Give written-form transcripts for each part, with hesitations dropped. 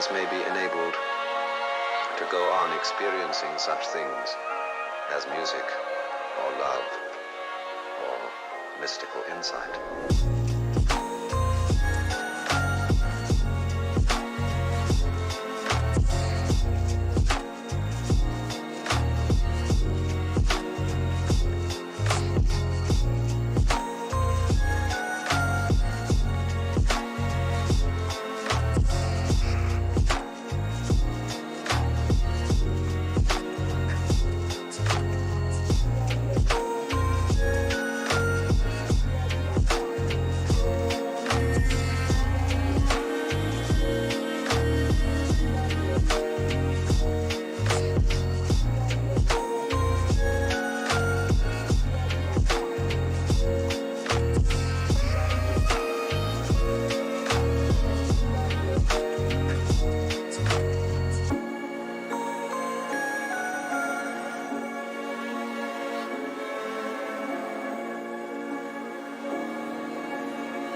beings may be enabled to go on experiencing such things as music or love or mystical insight.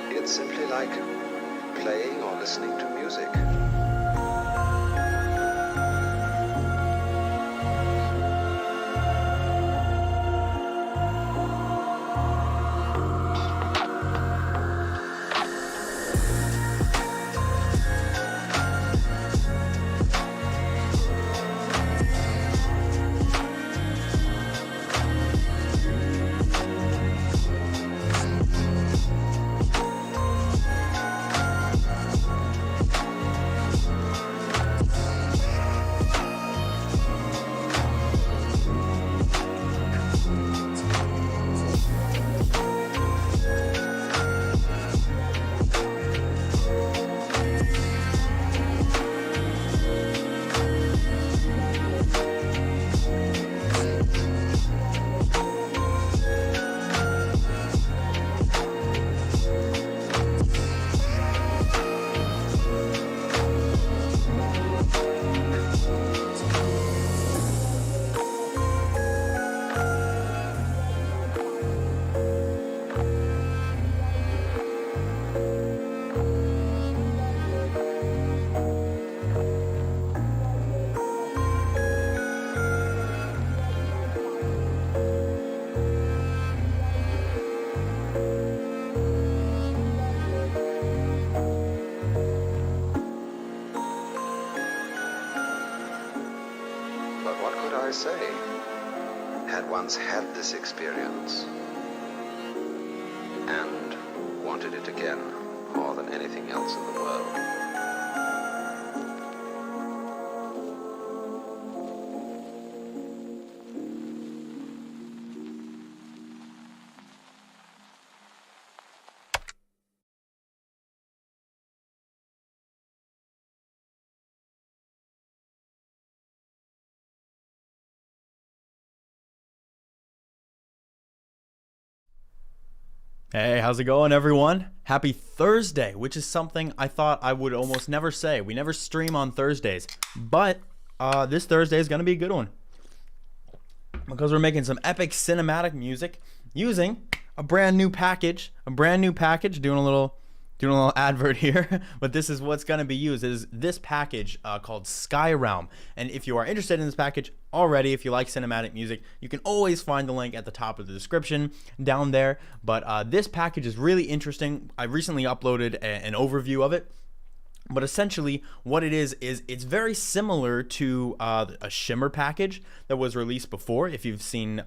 It's simply like playing or listening to music. I say, had once had this experience and wanted it again more than anything else in the world. Hey, how's it going, everyone? Happy Thursday, which is something I thought I would almost never say. We never stream on Thursdays, but this Thursday is going to be a good one because we're making some epic cinematic music using a brand new package. Doing a little advert here, but this is what's going to be used. Is this package called Skyrealm. And if you are interested in this package already, if you like cinematic music, you can always find the link at the top of the description down there. But this package is really interesting. I recently uploaded an overview of it. But essentially what it is it's very similar to a shimmer package that was released before. If you've seen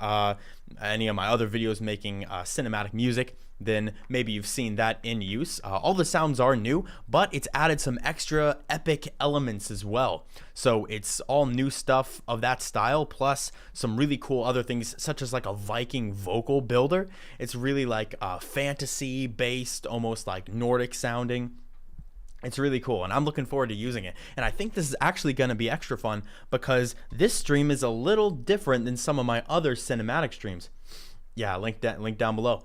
any of my other videos making cinematic music, then maybe you've seen that in use. All the sounds are new, but it's added some extra epic elements as well. So it's all new stuff of that style, plus some really cool other things, such as like a Viking vocal builder. It's really like fantasy based, almost like Nordic sounding. It's really cool, and I'm looking forward to using it. And I think this is actually going to be extra fun because this stream is a little different than some of my other cinematic streams. Yeah, link down below.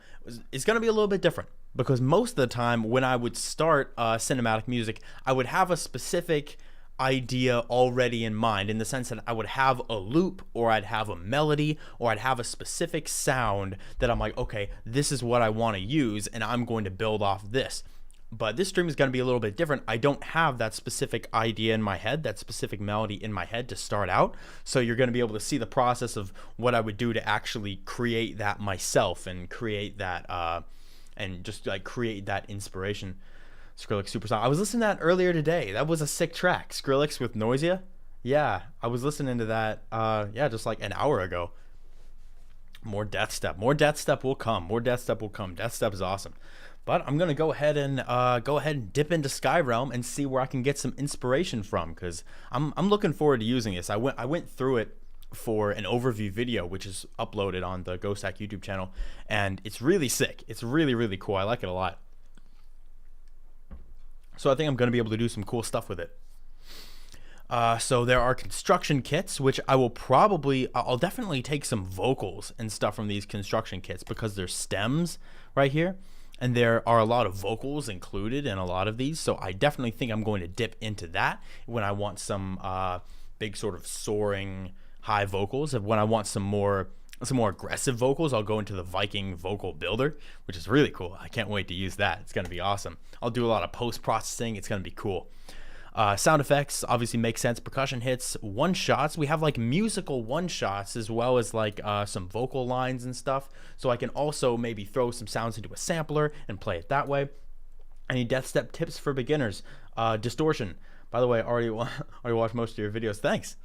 It's going to be a little bit different because most of the time when I would start cinematic music, I would have a specific idea already in mind, in the sense that I would have a loop, or I'd have a melody, or I'd have a specific sound that I'm like, okay, this is what I want to use, and I'm going to build off this. But this stream is going to be a little bit different. I don't have that specific idea in my head, that specific melody in my head to start out. So you're going to be able to see the process of what I would do to actually create that myself and create that, and just like create that inspiration. Skrillex Super Song. I was listening to that earlier today. That was a sick track. Skrillex with Noisia. Yeah, I was listening to that, yeah, just like an hour ago. More Death Step. More Death Step will come. More Death Step will come. Death Step is awesome. But I'm gonna go ahead and dip into Skyrealm and see where I can get some inspiration from, because I'm looking forward to using this. I went through it for an overview video, which is uploaded on the Ghosthack YouTube channel, and it's really sick. It's really, really cool. I like it a lot. So I think I'm gonna be able to do some cool stuff with it. So there are construction kits, which I'll definitely take some vocals and stuff from these construction kits, because there's stems right here, and there are a lot of vocals included in a lot of these. So I definitely think I'm going to dip into that when I want some big sort of soaring high vocals. And when I want some more aggressive vocals, I'll go into the Viking vocal builder, which is really cool. I can't wait to use that. It's going to be awesome. I'll do a lot of post-processing. It's going to be cool. Sound effects obviously make sense. Percussion hits, one-shots. We have like musical one-shots as well as like some vocal lines and stuff. So I can also maybe throw some sounds into a sampler and play it that way. Any Death Step tips for beginners? Distortion. By the way, I already watched most of your videos. Thanks.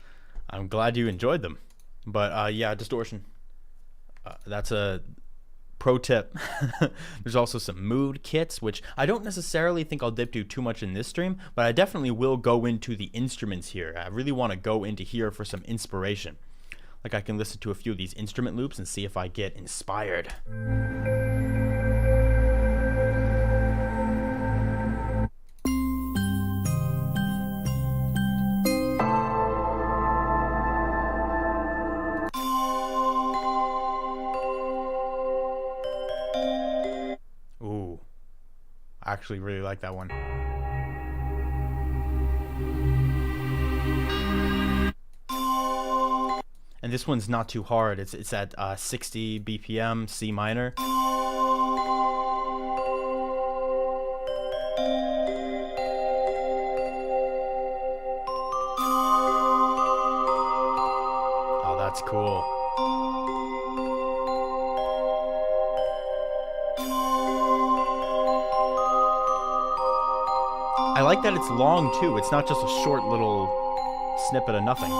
I'm glad you enjoyed them. But yeah, distortion. That's a pro tip. There's also some mood kits, which I don't necessarily think I'll dip to too much in this stream, but I definitely will go into the instruments here. I really want to go into here for some inspiration. Like I can listen to a few of these instrument loops and see if I get inspired. I actually really like that one. And this one's not too hard. It's at 60 BPM, C minor. Oh, that's cool. I like that it's long too. It's not just a short little snippet of nothing.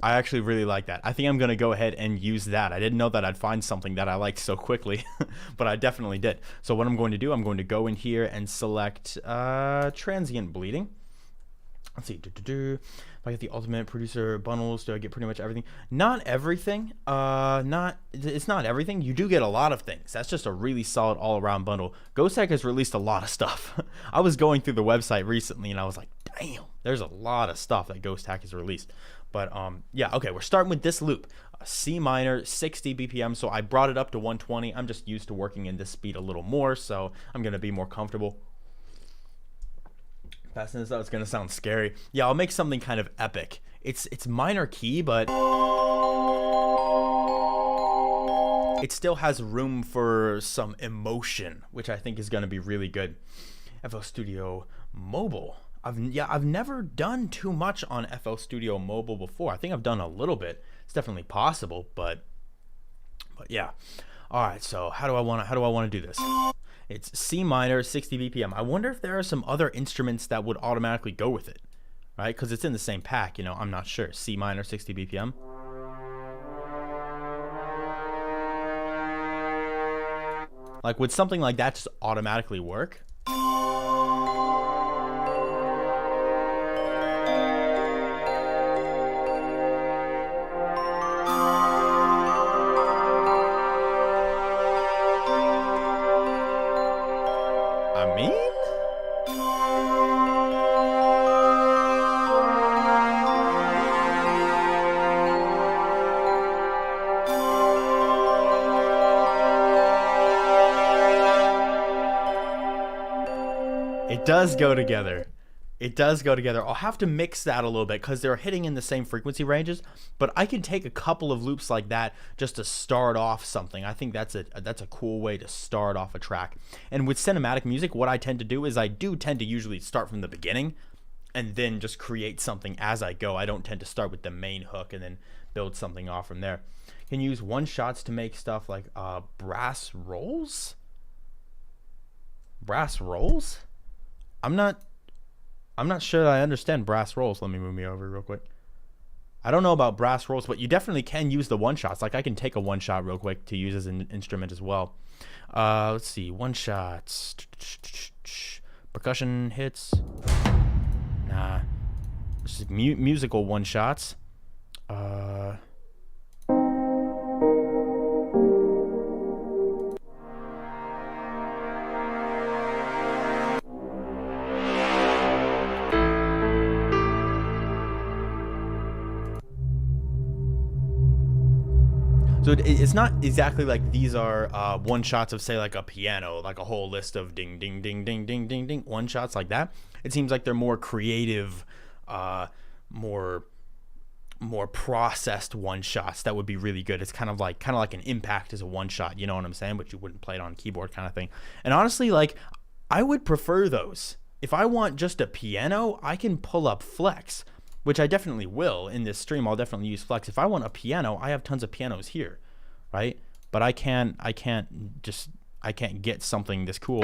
I actually really like that. I think I'm going to go ahead and use that. I didn't know that I'd find something that I liked so quickly, but I definitely did. So what I'm going to do, I'm going to go in here and select transient bleeding. Let's see. If I get the ultimate producer bundles, do I get pretty much everything? Not everything. It's not everything. You do get a lot of things. That's just a really solid all-around bundle. Ghosthack has released a lot of stuff. I was going through the website recently and I was like, damn, there's a lot of stuff that Ghosthack has released. But yeah, okay, we're starting with this loop. C minor, 60 BPM. So I brought it up to 120. I'm just used to working in this speed a little more, so I'm gonna be more comfortable. Passing this out, it's gonna sound scary. Yeah, I'll make something kind of epic. It's minor key, but it still has room for some emotion, which I think is gonna be really good. FL Studio Mobile. I've never done too much on FL Studio Mobile before. I think I've done a little bit. It's definitely possible, but yeah. All right, so how do I want to do this? It's C minor, 60 BPM. I wonder if there are some other instruments that would automatically go with it, right? Because it's in the same pack, you know, I'm not sure. C minor, 60 BPM. Like, would something like that just automatically work? It does go together. It does go together. I'll have to mix that a little bit because they're hitting in the same frequency ranges, but I can take a couple of loops like that just to start off something. I think that's a cool way to start off a track. And with cinematic music, what I tend to do is I do tend to usually start from the beginning and then just create something as I go. I don't tend to start with the main hook and then build something off from there. Can use one shots to make stuff like brass rolls? Brass rolls? I'm not sure I understand brass rolls. Let me move me over real quick. I don't know about brass rolls, but you definitely can use the one shots. Like I can take a one shot real quick to use as an instrument as well. Let's see, one shots. Percussion hits. Nah. This is musical one shots. So it's not exactly like these are one shots of, say, like a piano, like a whole list of ding, ding, ding, ding, ding, ding, ding, one shots like that. It seems like they're more creative, more processed one shots that would be really good. It's kind of like an impact as a one shot, you know what I'm saying? But you wouldn't play it on a keyboard kind of thing. And honestly, like I would prefer those. If I want just a piano, I can pull up Flex, which I definitely will in this stream. I'll definitely use Flex. If I want a piano, I have tons of pianos here, right? But I can't get something this cool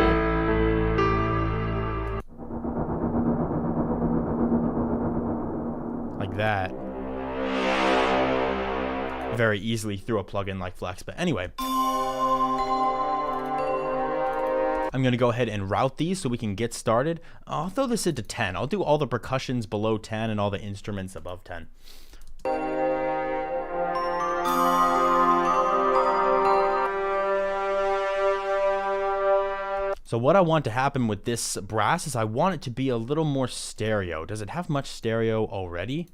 like that very easily through a plugin like Flex. But anyway, I'm going to go ahead and route these so we can get started. I'll throw this into 10. I'll do all the percussions below 10 and all the instruments above 10. So what I want to happen with this brass is I want it to be a little more stereo. Does it have much stereo already?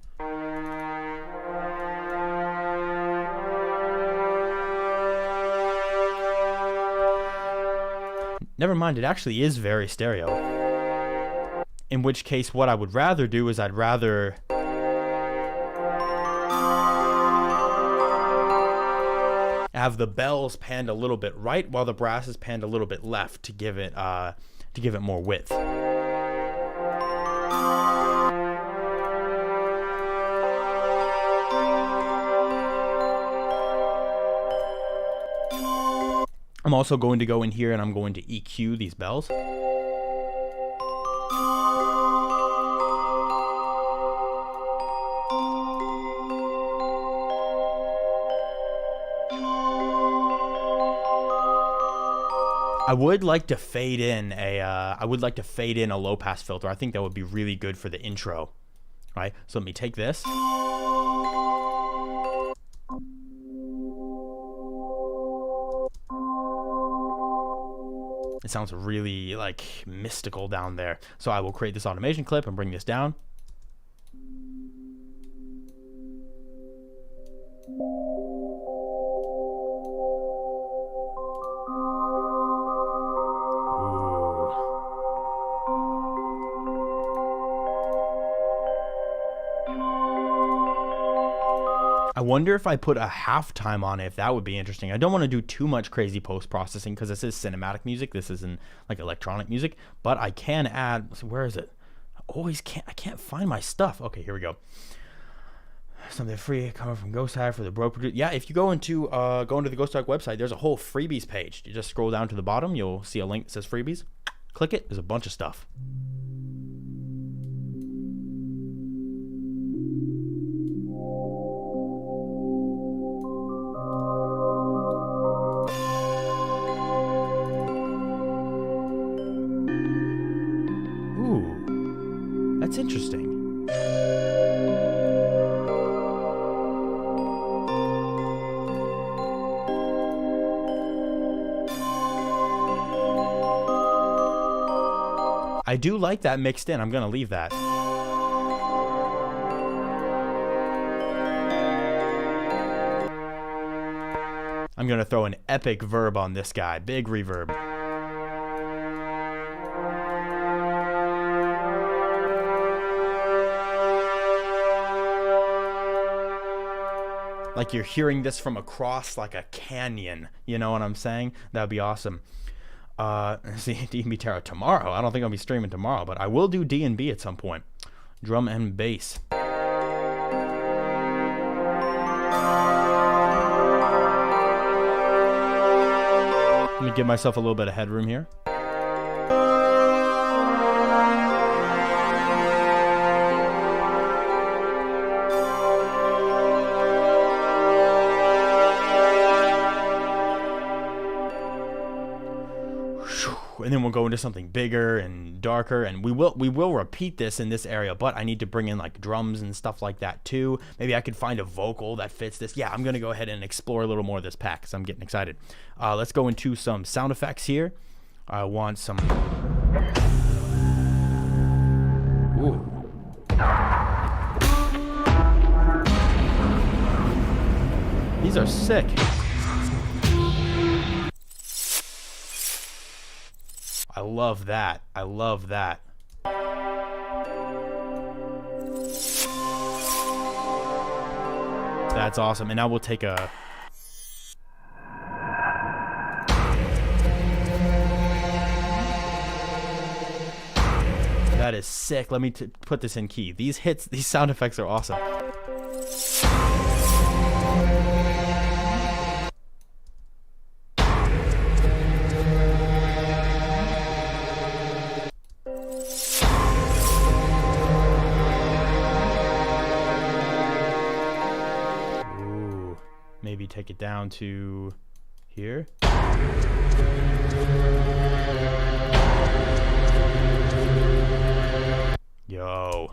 Never mind, it actually is very stereo. In which case, what I would rather do is I'd rather have the bells panned a little bit right while the brass is panned a little bit left to give it more width. I'm also going to go in here and I'm going to EQ these bells. I would like to fade in a low pass filter. I think that would be really good for the intro, right? So let me take this. It sounds really like mystical down there. So I will create this automation clip and bring this down. I wonder if I put a halftime on it, if that would be interesting. I don't want to do too much crazy post-processing because this is cinematic music. This isn't like electronic music, but I can add, where is it? I can't find my stuff. Okay, here we go. Something free coming from Ghosthack for the broke. Yeah, if you go into the Ghosthack website, there's a whole freebies page. You just scroll down to the bottom, you'll see a link that says freebies. Click it, there's a bunch of stuff. That's interesting. I do like that mixed in. I'm going to leave that. I'm going to throw an epic verb on this guy. Big reverb. like you're hearing this from across like a canyon. You know what I'm saying? That'd be awesome. See, D&B Tarot tomorrow. I don't think I'll be streaming tomorrow, but I will do D&B at some point. Drum and bass. Let me give myself a little bit of headroom here. And then we'll go into something bigger and darker, and we will repeat this in this area, but I need to bring in like drums and stuff like that too. Maybe I could find a vocal that fits this. Yeah, I'm gonna go ahead and explore a little more of this pack because I'm getting excited. Let's go into some sound effects here. I want some. Ooh. These are sick. I love that. I love that. That's awesome. And now we'll take a... That is sick. Let me put this in key. These hits, these sound effects are awesome. Maybe take it down to here. Yo.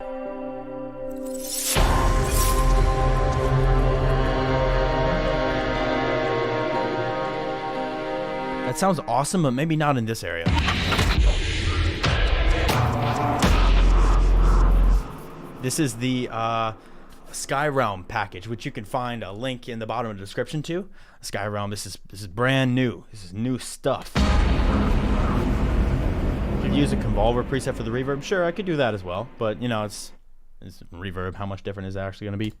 That sounds awesome, but maybe not in this area. This is the Skyrealm package, which you can find a link in the bottom of the description to. Skyrealm, this is brand new. This is new stuff. You could use a convolver preset for the reverb. Sure, I could do that as well, but you know, it's reverb. How much different is it actually going to be?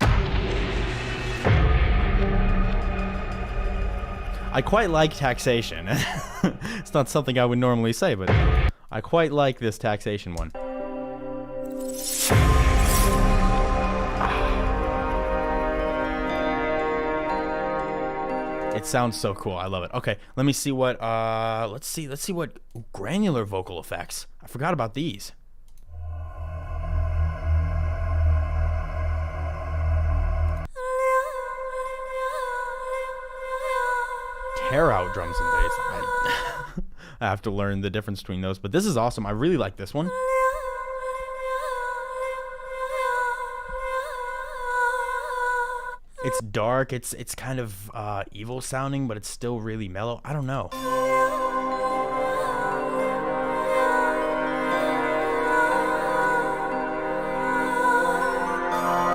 I quite like taxation. It's not something I would normally say, but I quite like this taxation one. It sounds so cool. I love it. Okay, let me see what let's see what granular vocal effects. I forgot about these. Tear out drums and bass. I have to learn the difference between those, but this is awesome. I really like this one. It's dark, it's kind of evil sounding, but it's still really mellow. I don't know.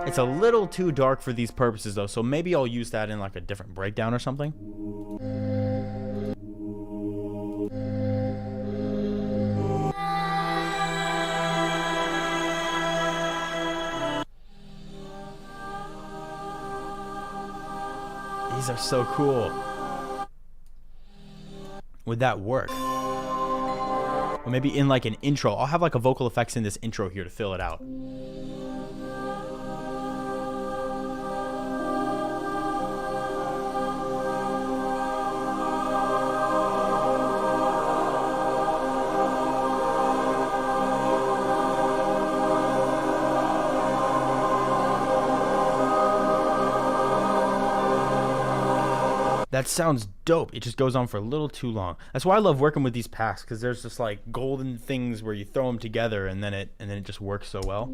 It's a little too dark for these purposes though, so maybe I'll use that in like a different breakdown or something. These are so cool. Would that work? Or maybe in like an intro. I'll have like a vocal effects in this intro here to fill it out. That sounds dope. It just goes on for a little too long. That's why I love working with these packs, because there's just like golden things where you throw them together and then it just works so well.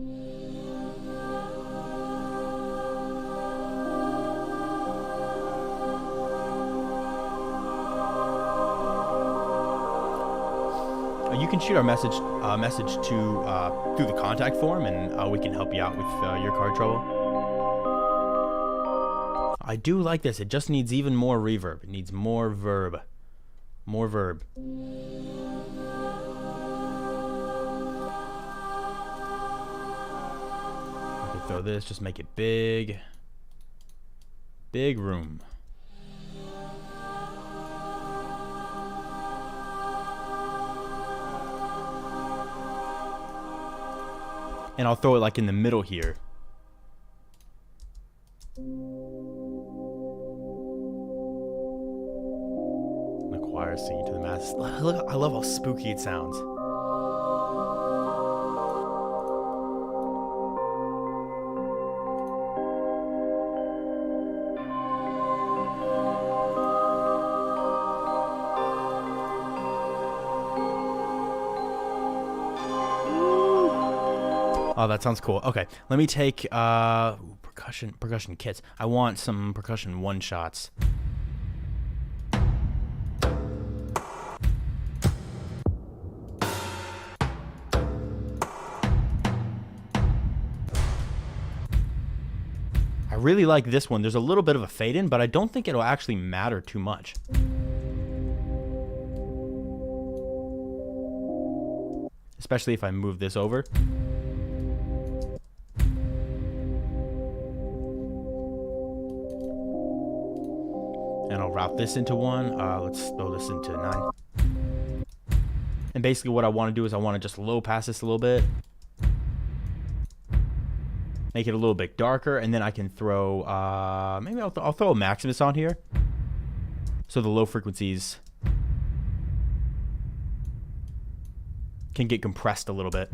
You can shoot our message to through the contact form, and we can help you out with your card trouble. I do like this. It just needs even more reverb. It needs more verb. More verb. I can throw this, just make it big. Big room. And I'll throw it like in the middle here. The choir singing to the mass. Look, I love how spooky it sounds. Oh, that sounds cool. Okay, let me take percussion kits. I want some percussion one-shots. I really like this one. There's a little bit of a fade in, but I don't think it'll actually matter too much. Especially if I move this over. And I'll route this into 1. Let's throw this into 9. And basically what I want to do is I want to just low pass this a little bit. Make it a little bit darker. And then I can throw, maybe I'll throw a Maximus on here. So the low frequencies can get compressed a little bit.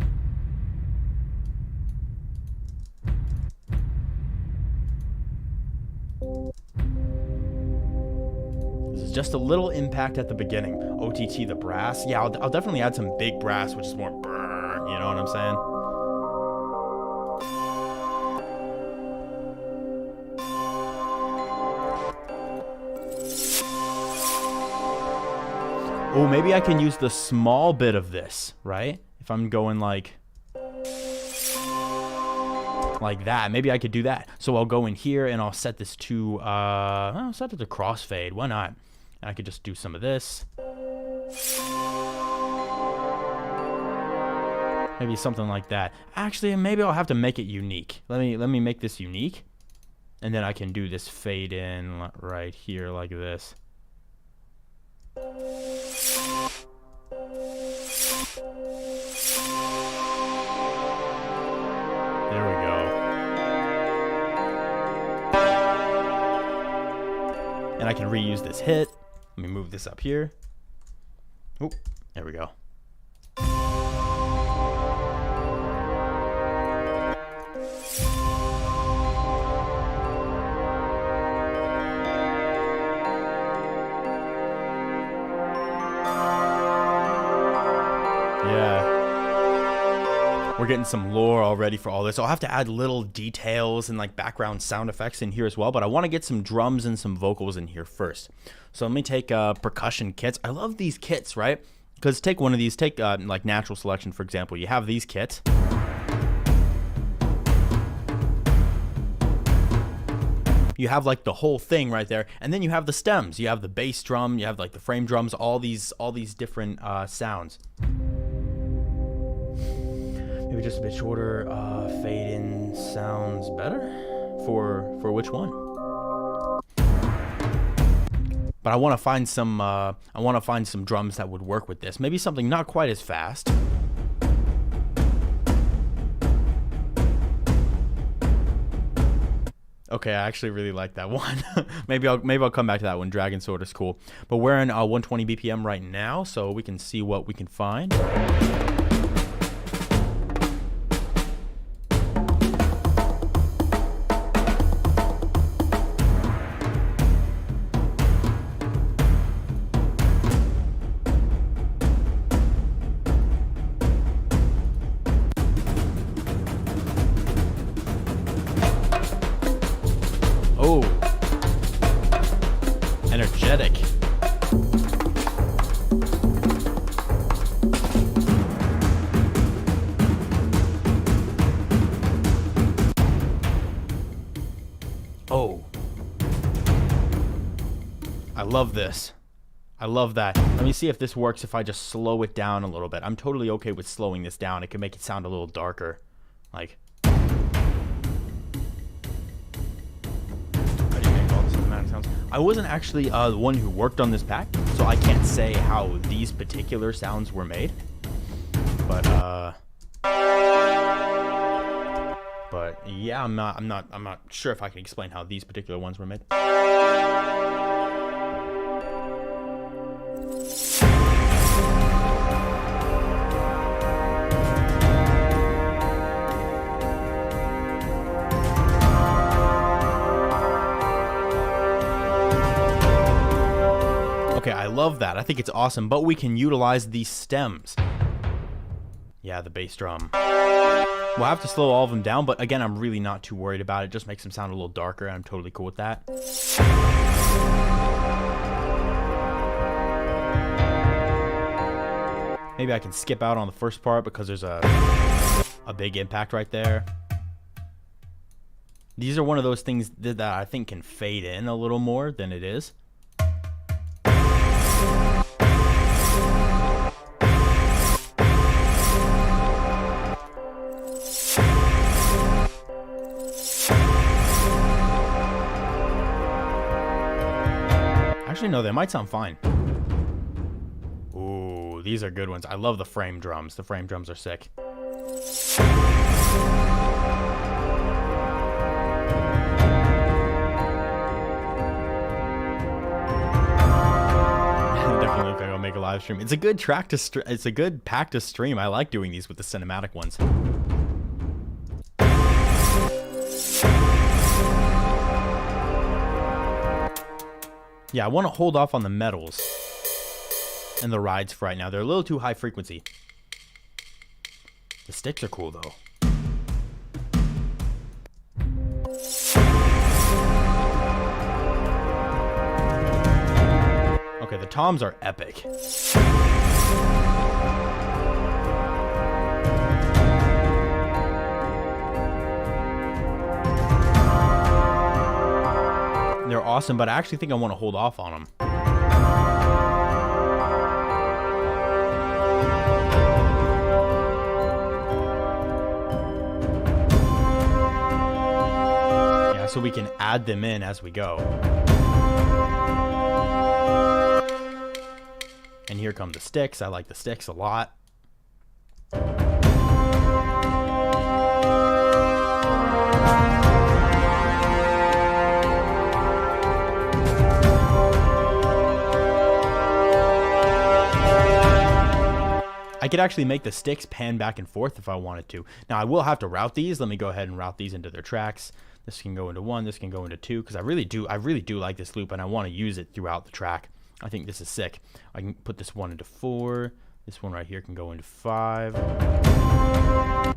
Just a little impact at the beginning. OTT, the brass. Yeah, I'll definitely add some big brass, which is more burn, you know what I'm saying? Oh, maybe I can use the small bit of this, right? If I'm going like that, maybe I could do that. So I'll go in here and I'll set this to, I'll set it to crossfade. Why not? And I could just do some of this. Maybe something like that. Actually, maybe I'll have to make it unique. Let me make this unique. And then I can do this fade in right here like this. There we go. And I can reuse this hit. Let me move this up here. Oh, there we go. Yeah. We're getting some lore already for all this. I'll have to add little details and like background sound effects in here as well, but I want to get some drums and some vocals in here first. So let me take percussion kits. I love these kits, right? Because take one of these, take like natural selection, for example. You have these kits. You have like the whole thing right there, and then you have the stems. You have the bass drum, you have like the frame drums, all these different sounds. Maybe just a bit shorter. Fade in sounds better for which one? But I want to find some drums that would work with this. Maybe something not quite as fast. Okay, I actually really like that one. maybe I'll come back to that one. Dragon Sword is cool. But we're in 120 BPM right now, so we can see what we can find. Oh, energetic. Oh, I love this. I love that. Let me see if this works if I just slow it down a little bit. I'm totally okay with slowing this down. It can make it sound a little darker. Like, how do you make all this sounds. I wasn't actually the one who worked on this pack, so I can't say how these particular sounds were made. But yeah, I'm not sure if I can explain how these particular ones were made. Okay, I love that. I think it's awesome, but we can utilize these stems. Yeah, the bass drum. We'll have to slow all of them down, but again, I'm really not too worried about it. It just makes them sound a little darker, and I'm totally cool with that. Maybe I can skip out on the first part because there's a big impact right there. These are one of those things that I think can fade in a little more than it is. Actually, no, they might sound fine. Ooh, these are good ones. I love the frame drums. The frame drums are sick. Definitely look like I'll make a live stream. It's a good track to it's a good pack to stream. I like doing these with the cinematic ones. Yeah, I want to hold off on the metals and the rides for right now. They're a little too high frequency. The sticks are cool, though. Okay, the toms are epic. They're awesome, but I actually think I want to hold off on them. Yeah, so we can add them in as we go. And here come the sticks. I like the sticks a lot. I could actually make the sticks pan back and forth if I wanted to. Now, I will have to route these. Let me go ahead and route these into their tracks. This can go into 1, this can go into 2, because I really do like this loop, and I want to use it throughout the track. I think this is sick. I can put this one into 4. This one right here can go into 5. But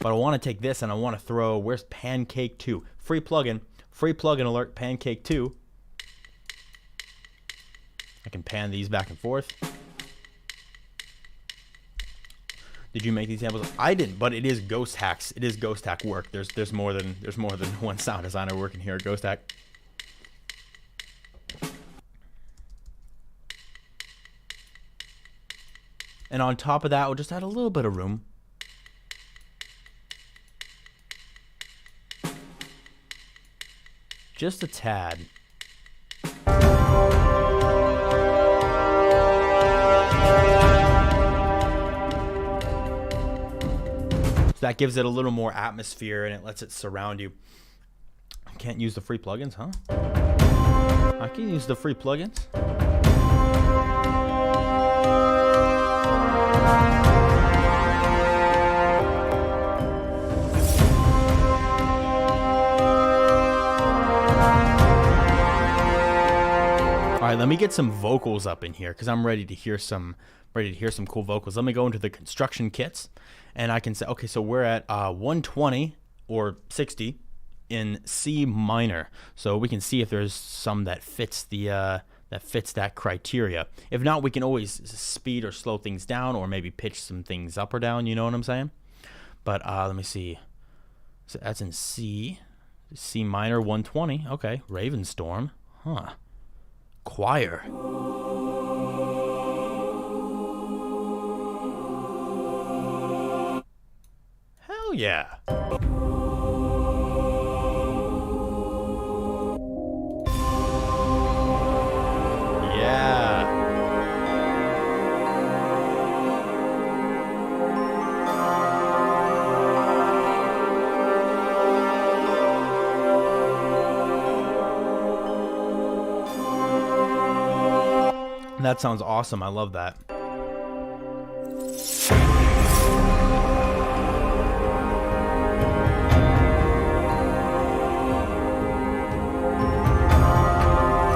I want to take this, and I want to throw, where's Pancake 2? Free plugin alert, Pancake 2. I can pan these back and forth. Did you make these samples? I didn't, but it is Ghosthack's. It is Ghosthack work. There's more than one sound designer working here at Ghosthack. And on top of that, we'll just add a little bit of room. Just a tad. That gives it a little more atmosphere and it lets it surround you. I can't use the free plugins, huh? I can use the free plugins. All right, let me get some vocals up in here because I'm ready to hear some cool vocals. Let me go into the construction kits. And I can say, okay, so we're at 120 or 60 in C minor. So we can see if there's some that fits that criteria. If not, we can always speed or slow things down, or maybe pitch some things up or down. You know what I'm saying? But let me see. So that's in C minor 120. Okay, Ravenstorm. Huh. Choir. Yeah. That sounds awesome. I love that.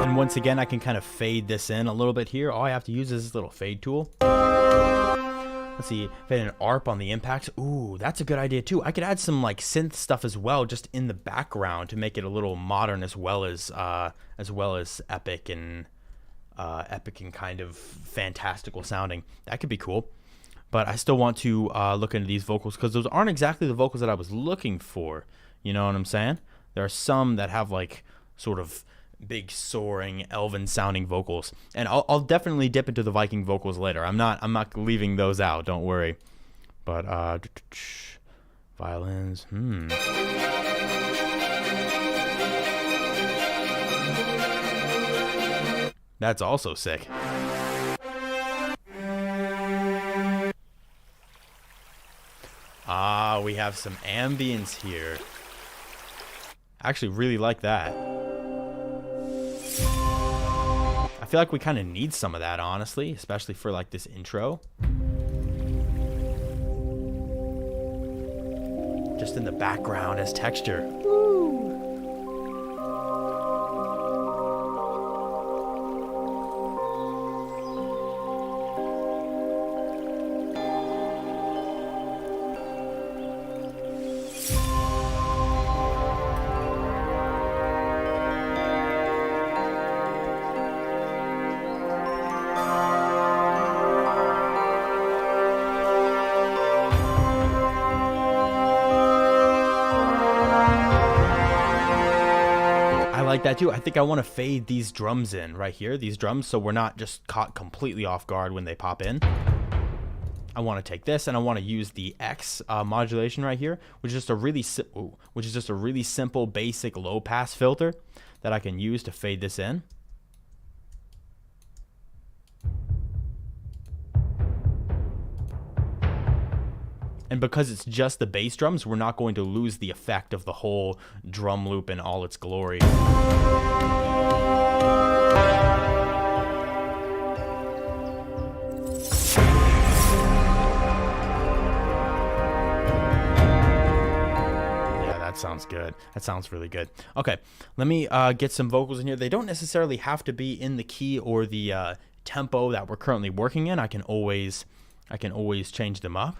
And once again, I can kind of fade this in a little bit here. All I have to use is this little fade tool. Let's see, fade an ARP on the impacts. Ooh, that's a good idea too. I could add some like synth stuff as well, just in the background to make it a little modern as well as epic and kind of fantastical sounding. That could be cool. But I still want to look into these vocals because those aren't exactly the vocals that I was looking for. You know what I'm saying? There are some that have like sort of big soaring elven sounding vocals, and I'll definitely dip into the Viking vocals later. I'm not leaving those out, don't worry. But violins, that's also sick. We have some ambience here. I actually really like that. I feel like we kind of need some of that, honestly, especially for like this intro. Just in the background as texture. Like that too. I think I want to fade these drums in right here, these drums, so we're not just caught completely off guard when they pop in. I want to take this and I want to use the X modulation right here, which is just a really simple basic low pass filter that I can use to fade this in. And because it's just the bass drums, we're not going to lose the effect of the whole drum loop in all its glory. Yeah, that sounds good. That sounds really good. Okay, let me get some vocals in here. They don't necessarily have to be in the key or the tempo that we're currently working in. I can always change them up.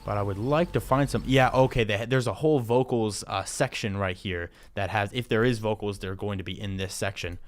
But I would like to find some. Yeah, okay. There's a whole vocals section right here that has, if there is vocals, they're going to be in this section.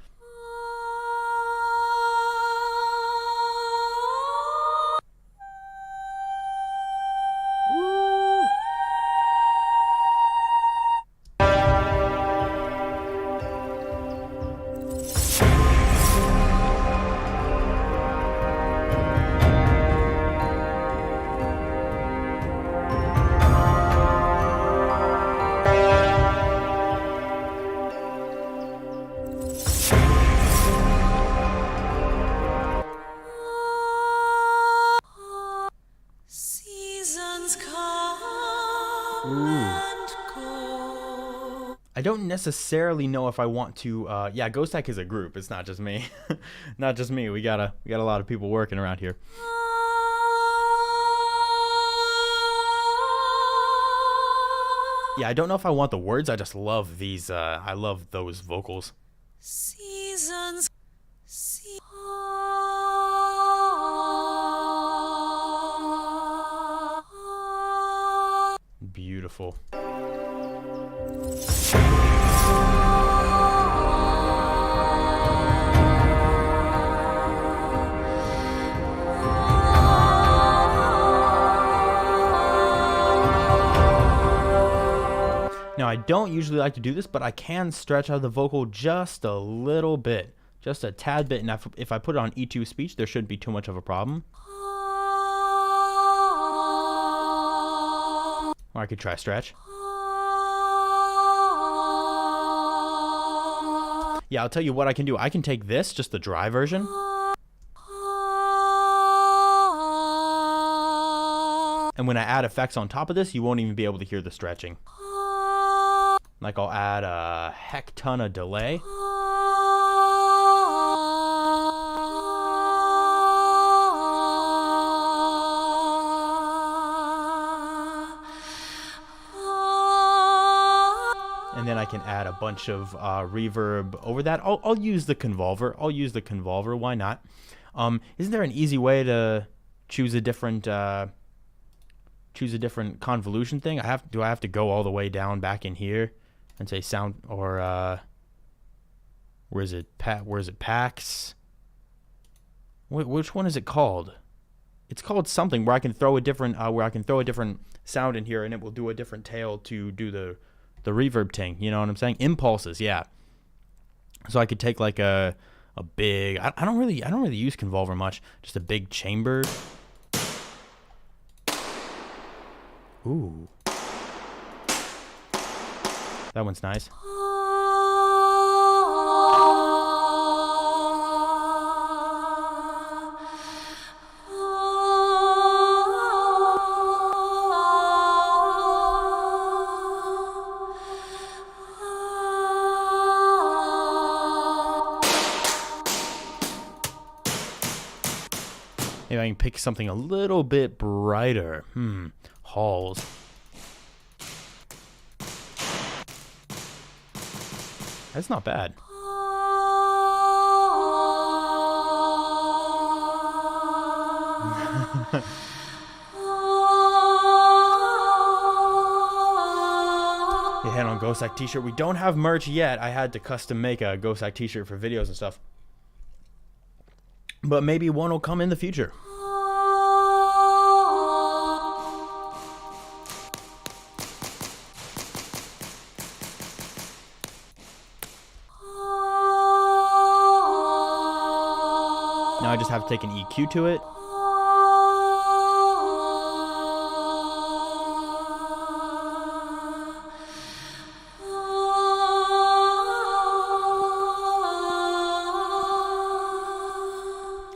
I don't necessarily know if I want to. Yeah, Ghosthack is a group. It's not just me. Not just me. We got a lot of people working around here. Yeah, I don't know if I want the words. I just love these. I love those vocals. Seasons. Beautiful. Now, I don't usually like to do this, but I can stretch out the vocal just a little bit, just a tad bit. And if I put it on E2 speech, there shouldn't be too much of a problem. Or I could try stretch. Yeah, I'll tell you what I can do. I can take this, just the dry version. And when I add effects on top of this, you won't even be able to hear the stretching. Like I'll add a heck ton of delay. can add a bunch of reverb over that. I'll use the convolver. I'll use the convolver. Why not? Isn't there an easy way to choose a different convolution thing? Do I have to go all the way down back in here and say sound, or where is it? Packs? Which one is it called? It's called something where I can throw a different sound in here and it will do a different tail to do the reverb thing. You know what I'm saying? Impulses, yeah. So I could take like a big. I don't really use convolver much. Just a big chamber. Ooh, that one's nice. Maybe I can pick something a little bit brighter. Halls. That's not bad. You hit on Ghosthack t-shirt. We don't have merch yet. I had to custom make a Ghosthack t-shirt for videos and stuff. But maybe one will come in the future. Now I just have to take an EQ to it.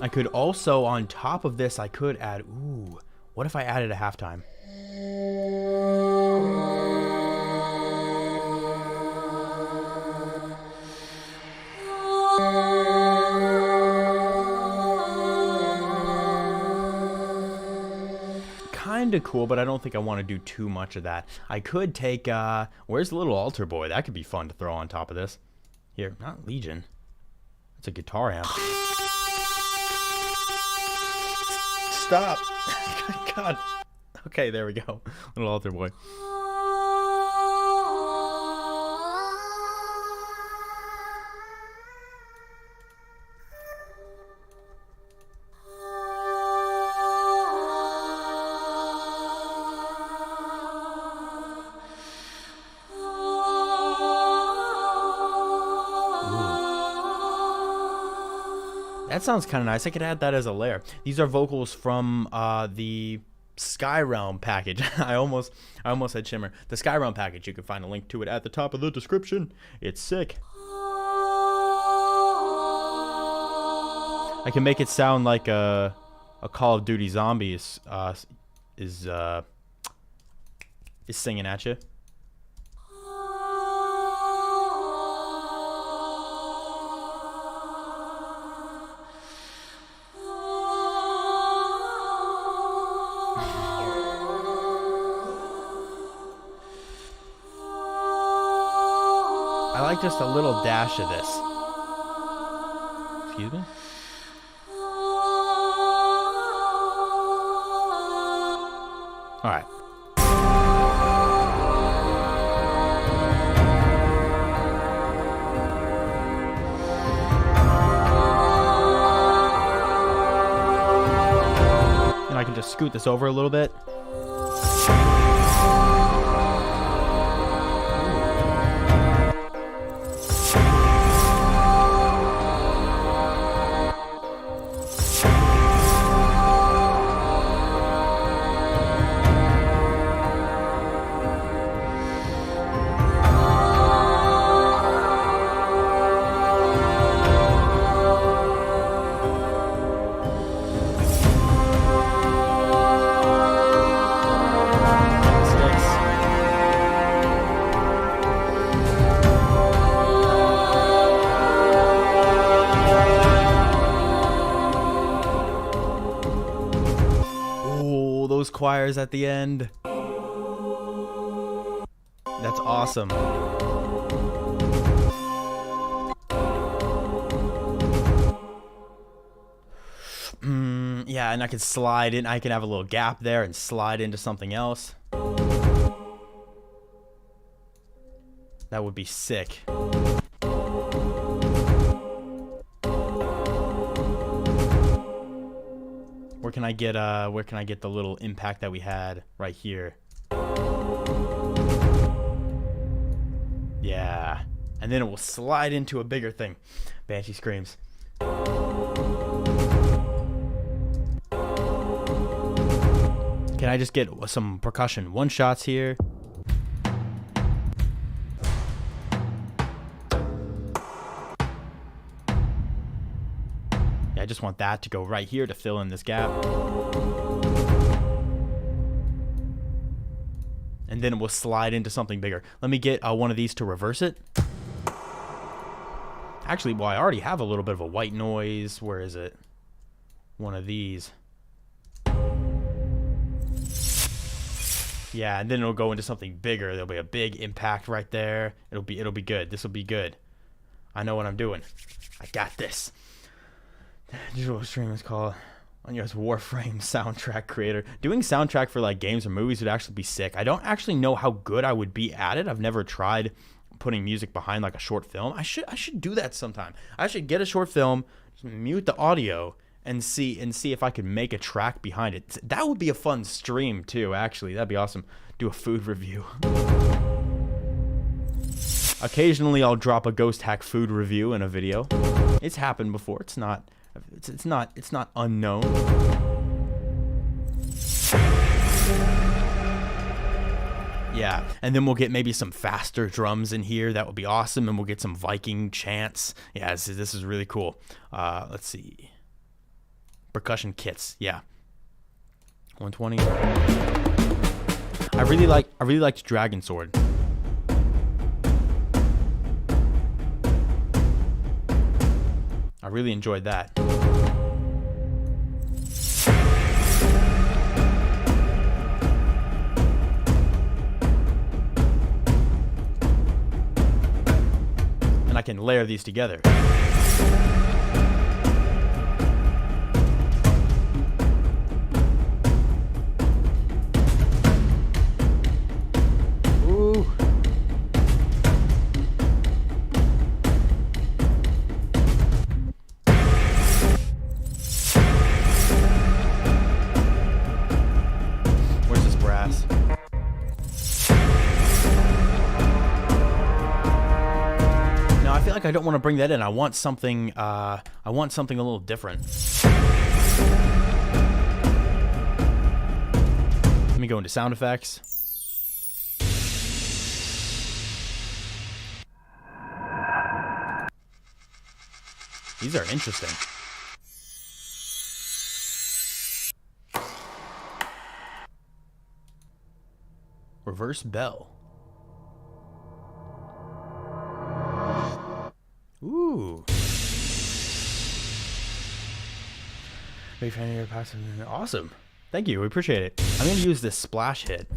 I could also, on top of this, I could add, ooh, what if I added a halftime? Kinda cool, but I don't think I want to do too much of that. I could take, where's the little altar boy? That could be fun to throw on top of this. Here, not Legion. It's a guitar amp. Stop. God. Okay, there we go. Little altar boy. That sounds kind of nice. I could add that as a layer. These are vocals from the Skyrealm package. I almost said Shimmer. The Skyrealm package. You can find a link to it at the top of the description. It's sick. I can make it sound like a Call of Duty zombie is singing at you. I like just a little dash of this. Excuse me? Alright. And I can just scoot this over a little bit. Those choirs at the end. That's awesome. Yeah, and I can slide in. I can have a little gap there and slide into something else. That would be sick. Where can I get the little impact that we had right here? Yeah. And then it will slide into a bigger thing. Banshee screams. Can I just get some percussion one shots here? Yeah, I just want that to go right here to fill in this gap. And then it will slide into something bigger. Let me get one of these to reverse it. Actually, well, I already have a little bit of a white noise. Where is it? One of these. Yeah, and then it'll go into something bigger. There'll be a big impact right there. It'll be good. This will be good. I know what I'm doing. I got this. Digital stream is called on your Warframe soundtrack creator. Doing soundtrack for like games or movies would actually be sick. I don't actually know how good I would be at it. I've never tried putting music behind like a short film. I should do that sometime. I should get a short film, mute the audio, and see if I could make a track behind it. That would be a fun stream too, actually. That'd be awesome. Do a food review. Occasionally I'll drop a Ghosthack food review in a video. It's happened before. It's not unknown. Yeah, and then we'll get maybe some faster drums in here. That would be awesome. And we'll get some Viking chants. Yeah, this is really cool. Let's see. Percussion kits. Yeah. 120. I really liked Dragon Sword. I really enjoyed that. And I can layer these together. Ooh. Where's this brass? I feel like I don't want to bring that in. I want something a little different. Let me go into sound effects. These are interesting. Reverse bell. Ooh. Awesome. Thank you. We appreciate it. I'm going to use this splash hit.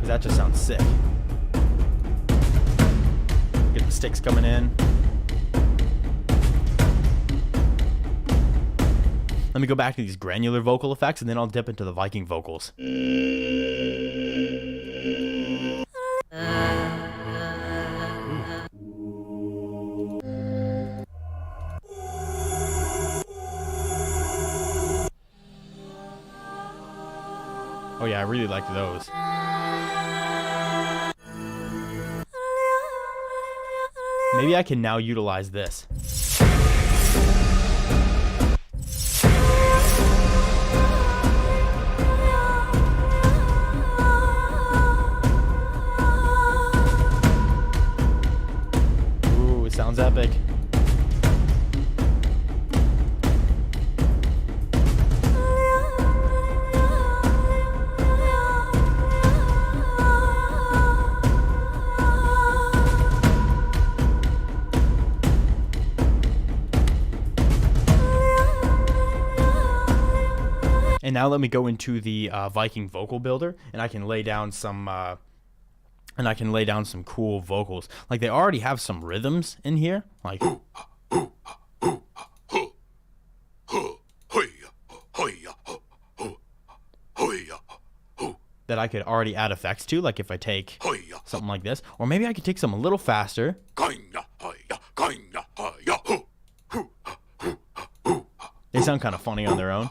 That just sounds sick. Get the sticks coming in. Let me go back to these granular vocal effects, and then I'll dip into the Viking vocals. Oh yeah, I really liked those. Maybe I can now utilize this. Ooh, it sounds epic. And now let me go into the Viking vocal builder, and I can lay down some and I can lay down some cool vocals. Like, they already have some rhythms in here, like that I could already add effects to, like if I take something like this. Or maybe I could take some a little faster. They sound kind of funny on their own.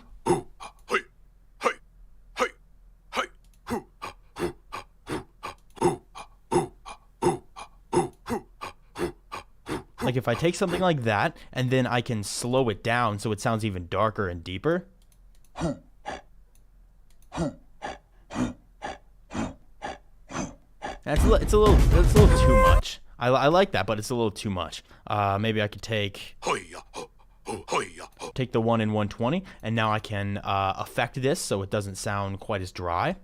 Like if I take something like that, and then I can slow it down so it sounds even darker and deeper. It's a little too much. I like that, but it's a little too much. Maybe I could take the 1 in 120, and now I can affect this so it doesn't sound quite as dry.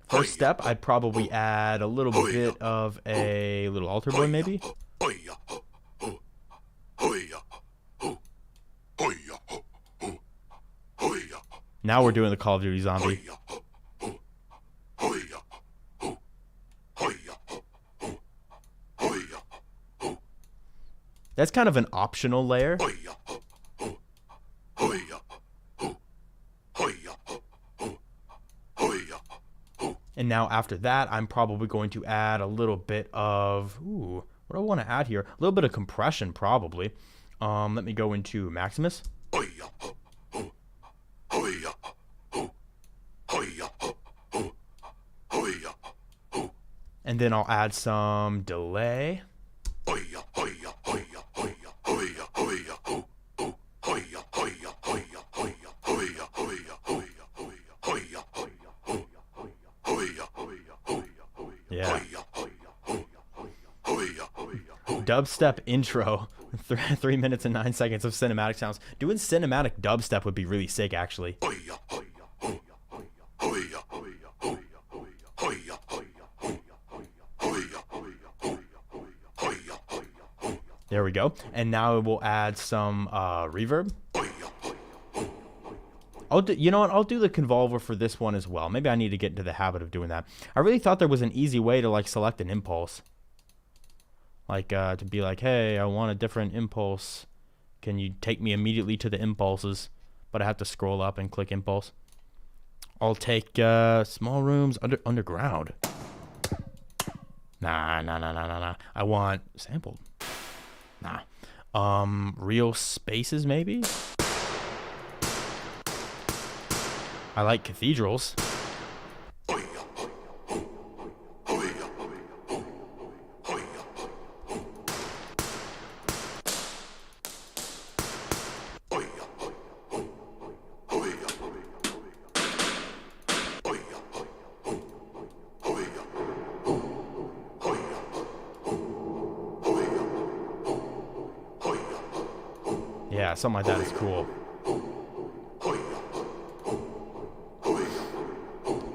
First step, I'd probably add a little bit of a little altar boy, maybe. Now we're doing the Call of Duty zombie. That's kind of an optional layer. And now after that, I'm probably going to add a little bit of, what do I want to add here? A little bit of compression, probably. Let me go into Maximus. And then I'll add some delay. Yeah. Dubstep intro. 3 minutes and 9 seconds of cinematic sounds. Doing cinematic dubstep would be really sick, actually. There we go. And now we'll add some reverb. You know what? I'll do the convolver for this one as well. Maybe I need to get into the habit of doing that. I really thought there was an easy way to like select an impulse. Like to be like, hey, I want a different impulse. Can you take me immediately to the impulses? But I have to scroll up and click impulse. I'll take small rooms underground. Nah. I want sampled. Nah. Real spaces maybe? I like cathedrals. Yeah, something like that is cool.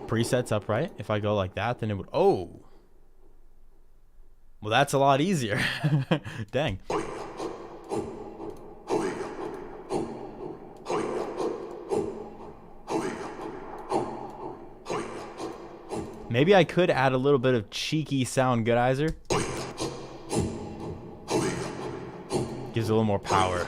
Presets up, right? If I go like that, then it would... Oh! Well, that's a lot easier. Dang. Maybe I could add a little bit of cheeky sound goodizer. Gives it a little more power.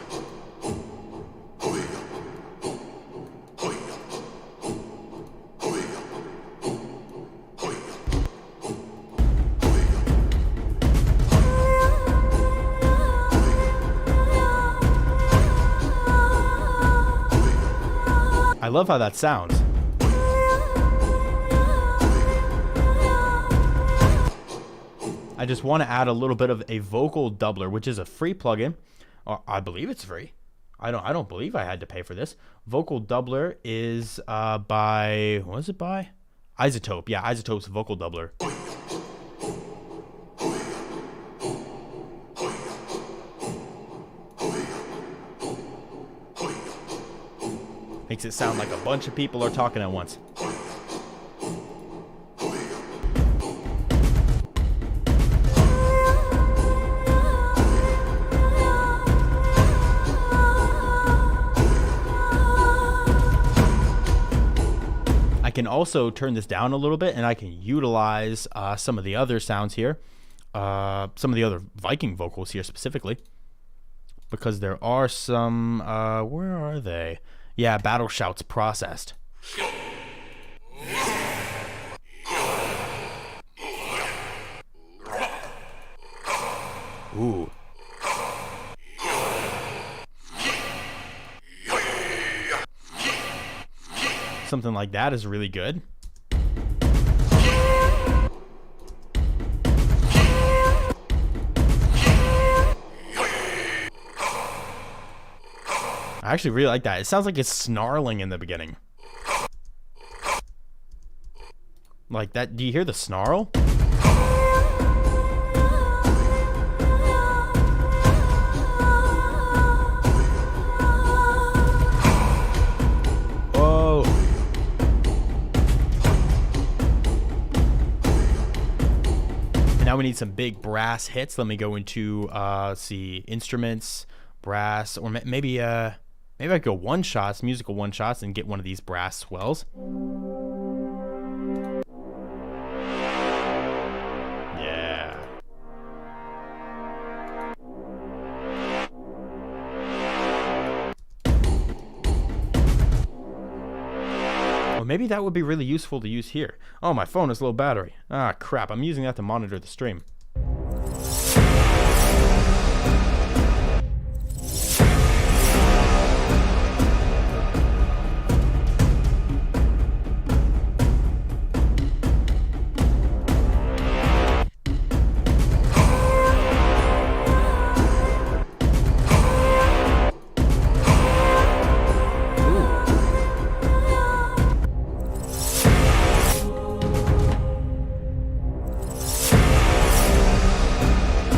I love how that sounds. I just want to add a little bit of a vocal doubler, which is a free plugin. Or I believe it's free. I don't believe I had to pay for this. Vocal doubler is by, what is it by? iZotope. Yeah, iZotope's vocal doubler. Makes it sound like a bunch of people are talking at once. can also turn this down a little bit, and I can utilize some of the other sounds here, some of the other Viking vocals here specifically, because there are some, where are they? Yeah, battle shouts processed. Ooh. Something like that is really good. I actually really like that. It sounds like it's snarling in the beginning. Like that. Do you hear the snarl? Now we need some big brass hits. Let me go into see, instruments, brass, or maybe I could go one shots, musical one shots, and get one of these brass swells. Yeah. Well, maybe that would be really useful to use here. Oh, my phone has low battery. Ah, crap. I'm using that to monitor the stream.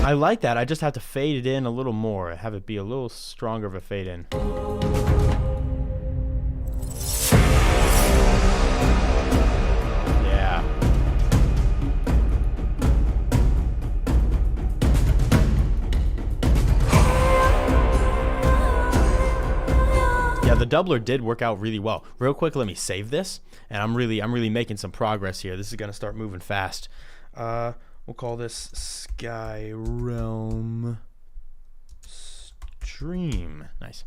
I like that. I just have to fade it in a little more. Have it be a little stronger of a fade in. Yeah. Yeah, the doubler did work out really well. Real quick, let me save this. And I'm really making some progress here. This is gonna start moving fast. We'll call this Skyrealm stream. Nice.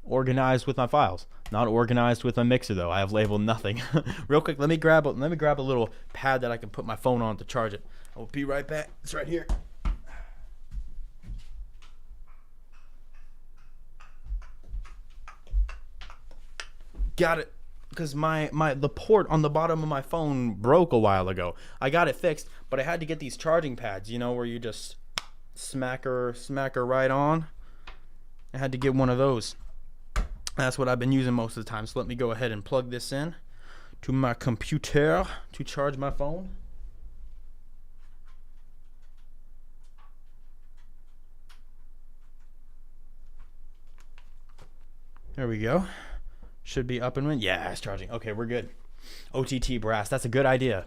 Organized with my files. Not organized with my mixer though. I have labeled nothing. Real quick, let me grab a little pad that I can put my phone on to charge it. I'll be right back. It's right here. Got it. Because the port on the bottom of my phone broke a while ago. I got it fixed, but I had to get these charging pads, you know, where you just smack her right on. I had to get one of those. That's what I've been using most of the time. So let me go ahead and plug this in to my computer to charge my phone. There we go. Should be up and running. Yeah, it's charging. Okay, we're good. OTT brass. That's a good idea.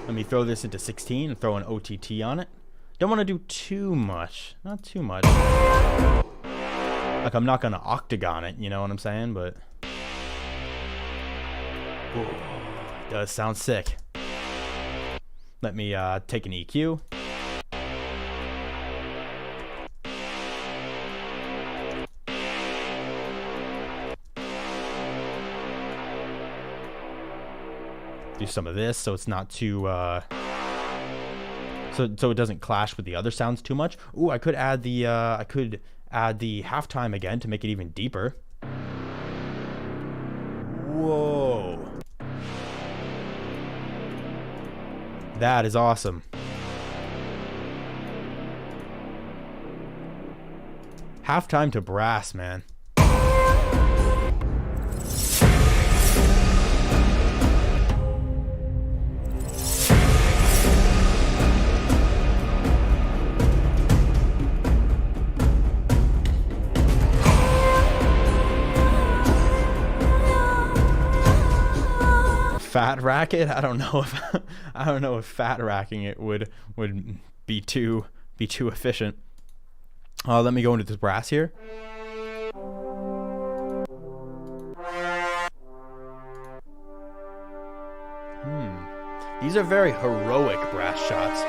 Let me throw this into 16 and throw an OTT on it. Don't want to do too much. Not too much. Like, I'm not going to octagon it, you know what I'm saying? But ooh, it does sound sick. Let me take an EQ. Do some of this so it's not too so it doesn't clash with the other sounds too much. Ooh, I could add the halftime again to make it even deeper. Whoa, that is awesome. Halftime to brass, man. Fat rack it? I don't know if fat racking it would be too efficient. Let me go into this brass here. These are very heroic brass shots.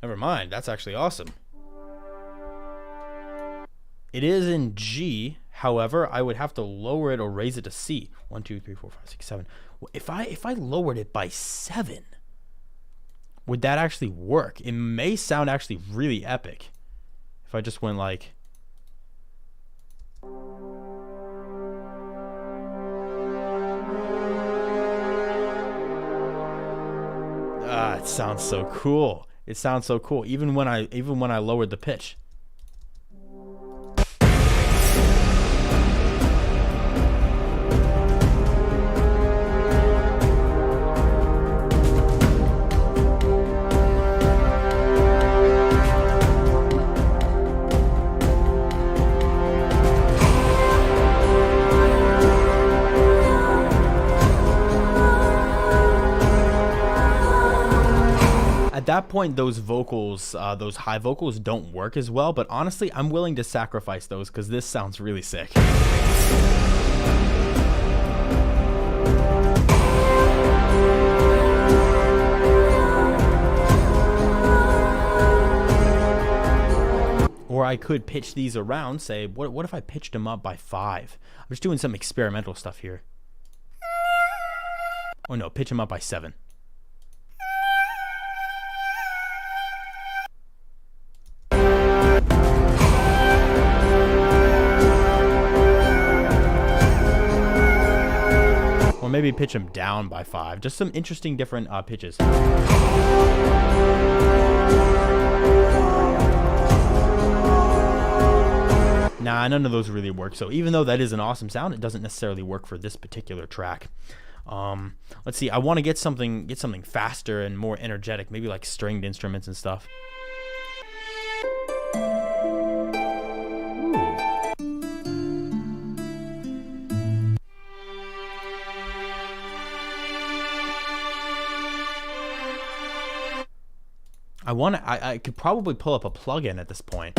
Never mind, that's actually awesome. It is in G, however, I would have to lower it or raise it to C. 1, 2, 3, 4, 5, 6, 7. If I lowered it by 7, would that actually work? It may sound actually really epic. If I just went like... it sounds so cool. It sounds so cool, even when I lowered the pitch. At that point, those vocals, those high vocals don't work as well, but honestly, I'm willing to sacrifice those because this sounds really sick. Or I could pitch these around, say, what if I pitched them up by 5? I'm just doing some experimental stuff here. Oh no, pitch them up by 7. Or maybe pitch them down by 5. Just some interesting different pitches. Nah, none of those really work. So even though that is an awesome sound, it doesn't necessarily work for this particular track. Let's see. I want to get something faster and more energetic, maybe like stringed instruments and stuff. I could probably pull up a plugin at this point.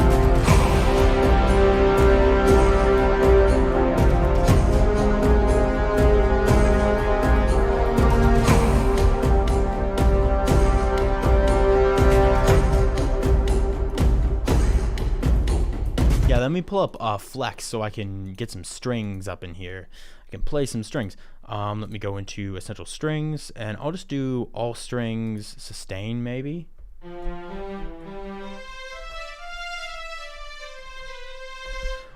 Yeah, let me pull up Flex so I can get some strings up in here. I can play some strings. Let me go into Essential Strings, and I'll just do all strings, sustain maybe.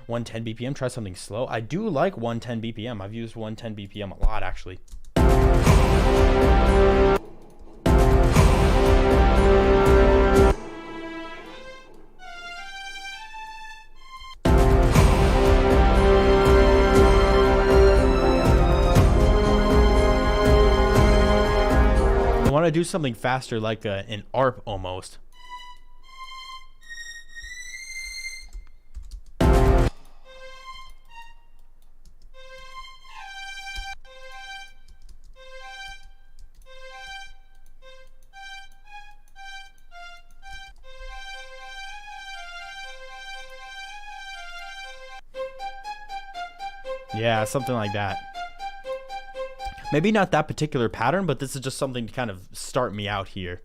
110 BPM, try something slow. I do like 110 BPM. I've used 110 BPM a lot, actually. I want to do something faster, like an ARP almost. Yeah, something like that. Maybe not that particular pattern, but this is just something to kind of start me out here.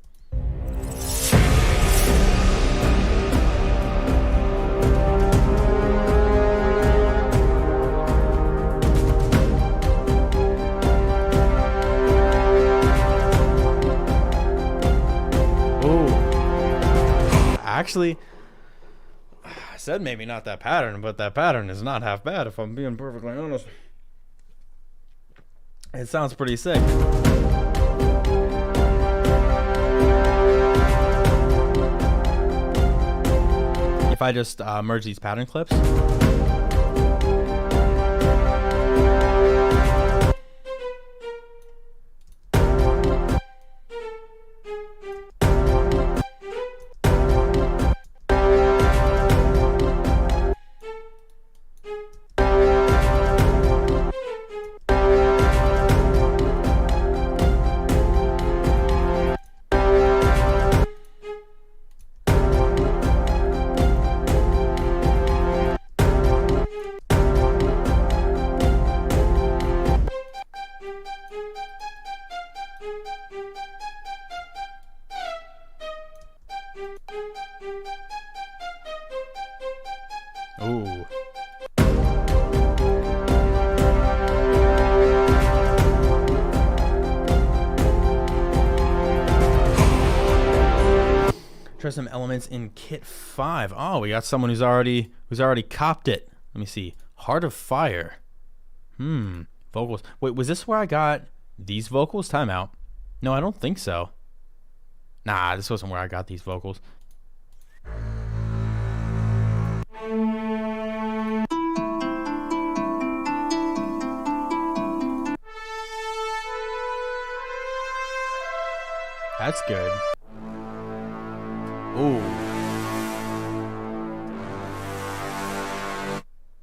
Oh, actually, I said maybe not that pattern, but that pattern is not half bad if I'm being perfectly honest. It sounds pretty sick. If I just merge these pattern clips. Ooh. Try some elements in Kit 5. Oh, we got someone who's already copped it. Let me see. Heart of Fire. Vocals. Wait, was this where I got these vocals? Time out. No, I don't think so. Nah, this wasn't where I got these vocals. That's good. Ooh.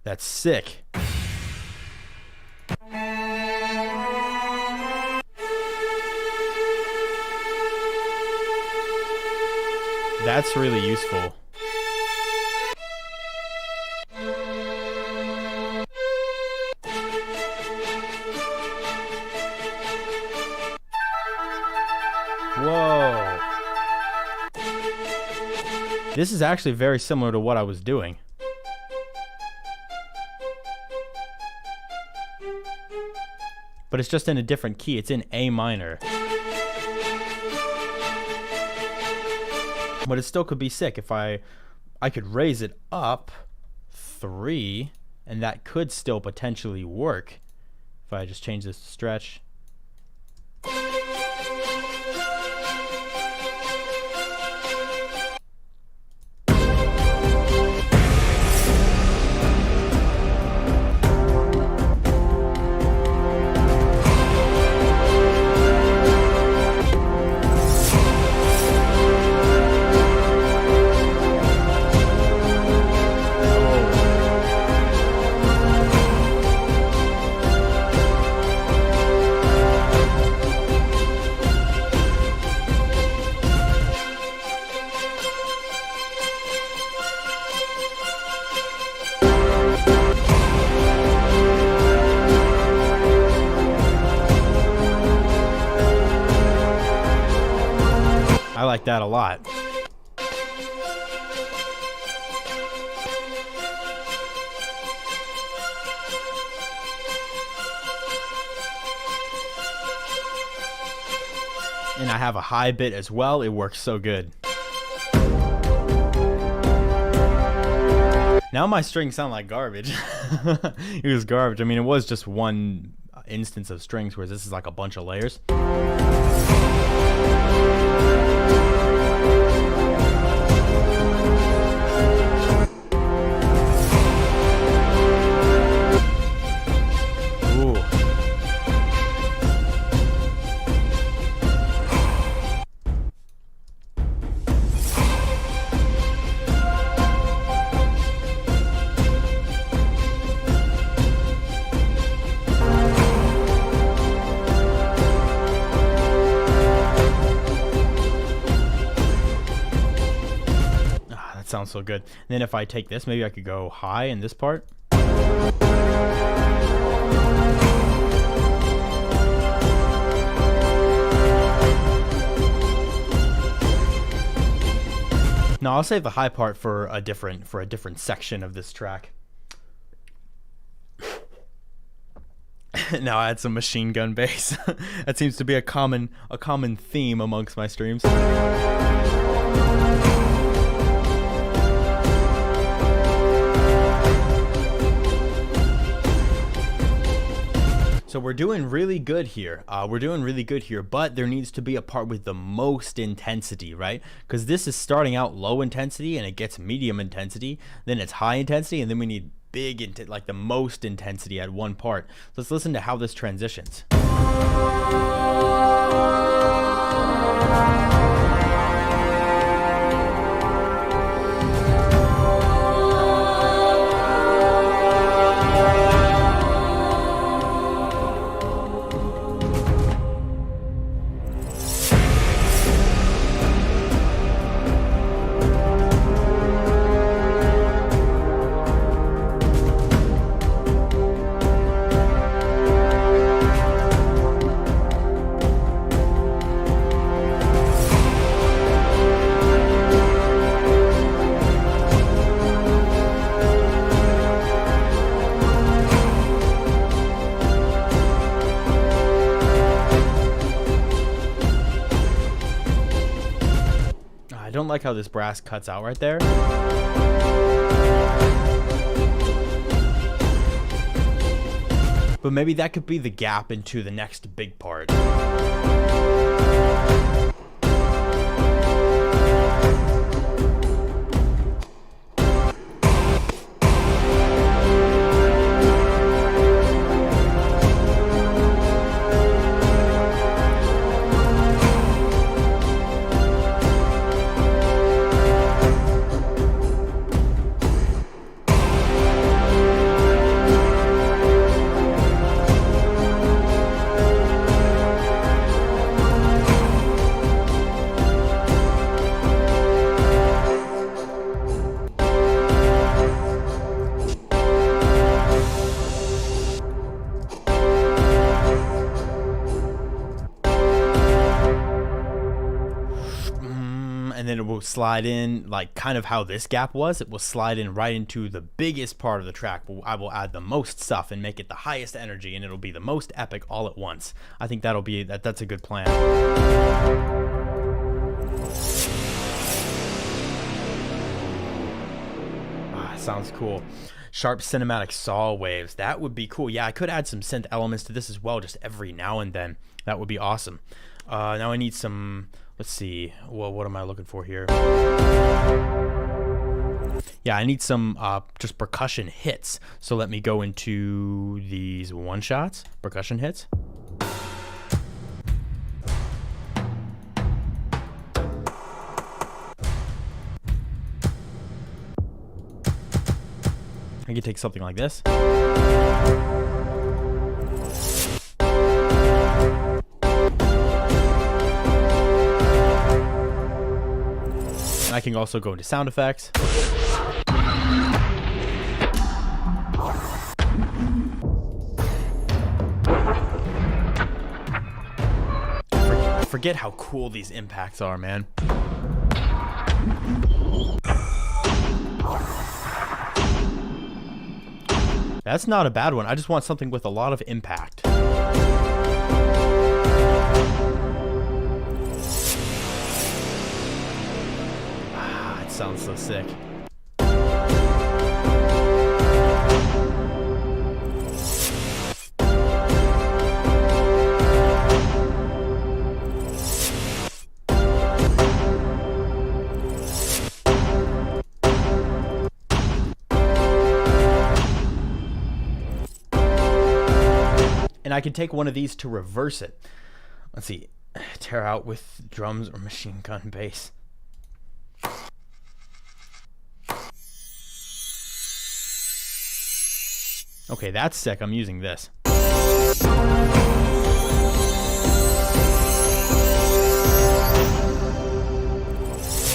That's sick. That's really useful. Whoa. This is actually very similar to what I was doing. But it's just in a different key. It's in A minor. But it still could be sick if I could raise it up 3, and that could still potentially work if I just change this to stretch. I like that a lot. And I have a high bit as well. It works so good. Now my strings sound like garbage. It was garbage. I mean, it was just one instance of strings, whereas this is like a bunch of layers. Sounds so good. And then if I take this, maybe I could go high in this part. No, I'll save the high part for a different section of this track. Now I add some machine gun bass. That seems to be a common theme amongst my streams. So we're doing really good here. But there needs to be a part with the most intensity, right? Because this is starting out low intensity and it gets medium intensity, then it's high intensity, and then we need big, like the most intensity at one part. So let's listen to how this transitions. like how this brass cuts out right there. But maybe that could be the gap into the next big part. And then it will slide in, like kind of how this gap was. It will slide in right into the biggest part of the track. I will add the most stuff and make it the highest energy, and it'll be the most epic all at once. I think that's a good plan. Sounds cool. Sharp cinematic saw waves. That would be cool. Yeah, I could add some synth elements to this as well, just every now and then. That would be awesome. Now I need some... Let's see. Well, what am I looking for here? Yeah, I need some just percussion hits. So let me go into these one-shots, percussion hits. I can take something like this. I can also go into sound effects. I forget how cool these impacts are, man. That's not a bad one. I just want something with a lot of impact. Sounds so sick. And I can take one of these to reverse it. Let's see. Tear out with drums or machine gun bass. Okay, that's sick. I'm using this.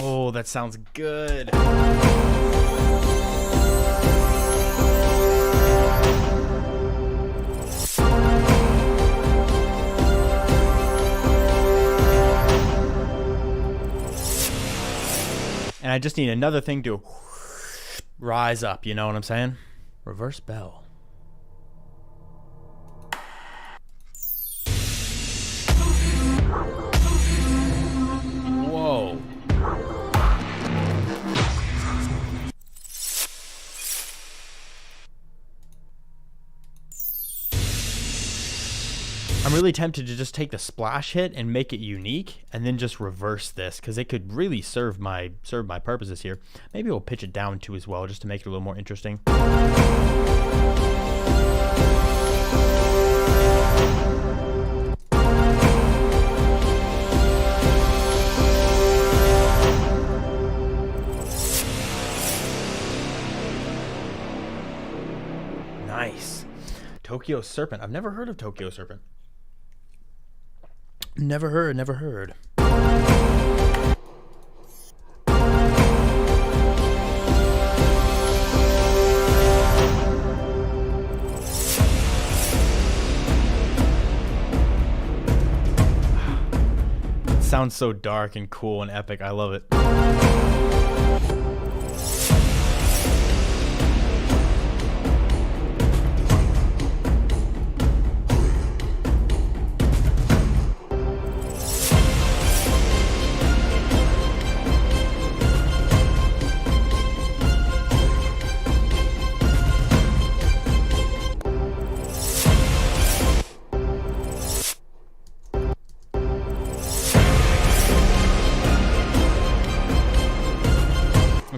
Oh, that sounds good. And I just need another thing to rise up, you know what I'm saying? Reverse bell. Whoa. I'm really tempted to just take the splash hit and make it unique and then just reverse this, because it could really serve my purposes here. Maybe we'll pitch it down too as well, just to make it a little more interesting. Nice. Tokyo Serpent. I've never heard of Tokyo Serpent. Never heard. It sounds so dark and cool and epic. I love it.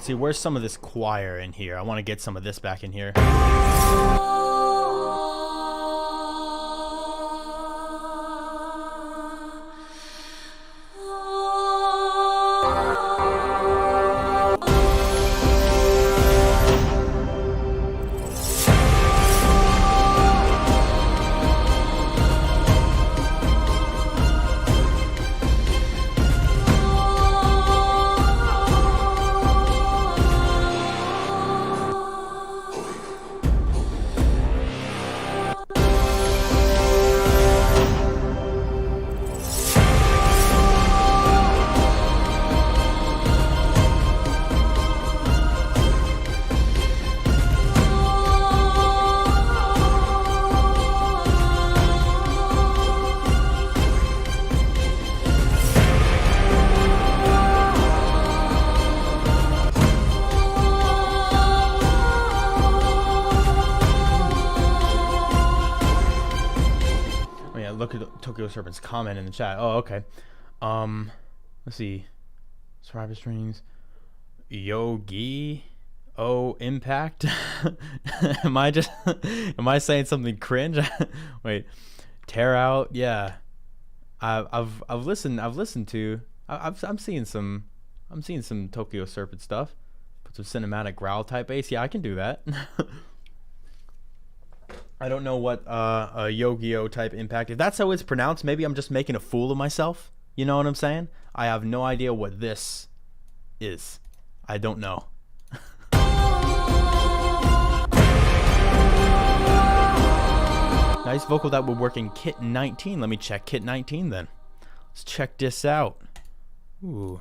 Let's see, where's some of this choir in here? I want to get some of this back in here. Look at Tokyo Serpent's comment in the chat. Oh, okay. Let's see. Survivor Streams. Yogi. Oh, Impact. Am I saying something cringe? Wait. Tear Out. Yeah. I'm seeing some Tokyo Serpent stuff. Put some cinematic growl type bass. Yeah, I can do that. I don't know what a Yu-Gi-Oh type impact. If that's how it's pronounced, maybe I'm just making a fool of myself. You know what I'm saying? I have no idea what this is. I don't know. Nice vocal that would work in Kit 19. Let me check Kit 19 then. Let's check this out. Ooh.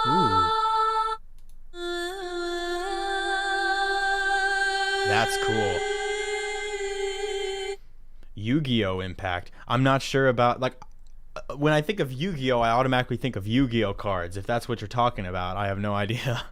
Ooh. That's cool. Yu-Gi-Oh impact. I'm not sure about, like, when I think of Yu-Gi-Oh, I automatically think of Yu-Gi-Oh cards. If that's what you're talking about, I have no idea.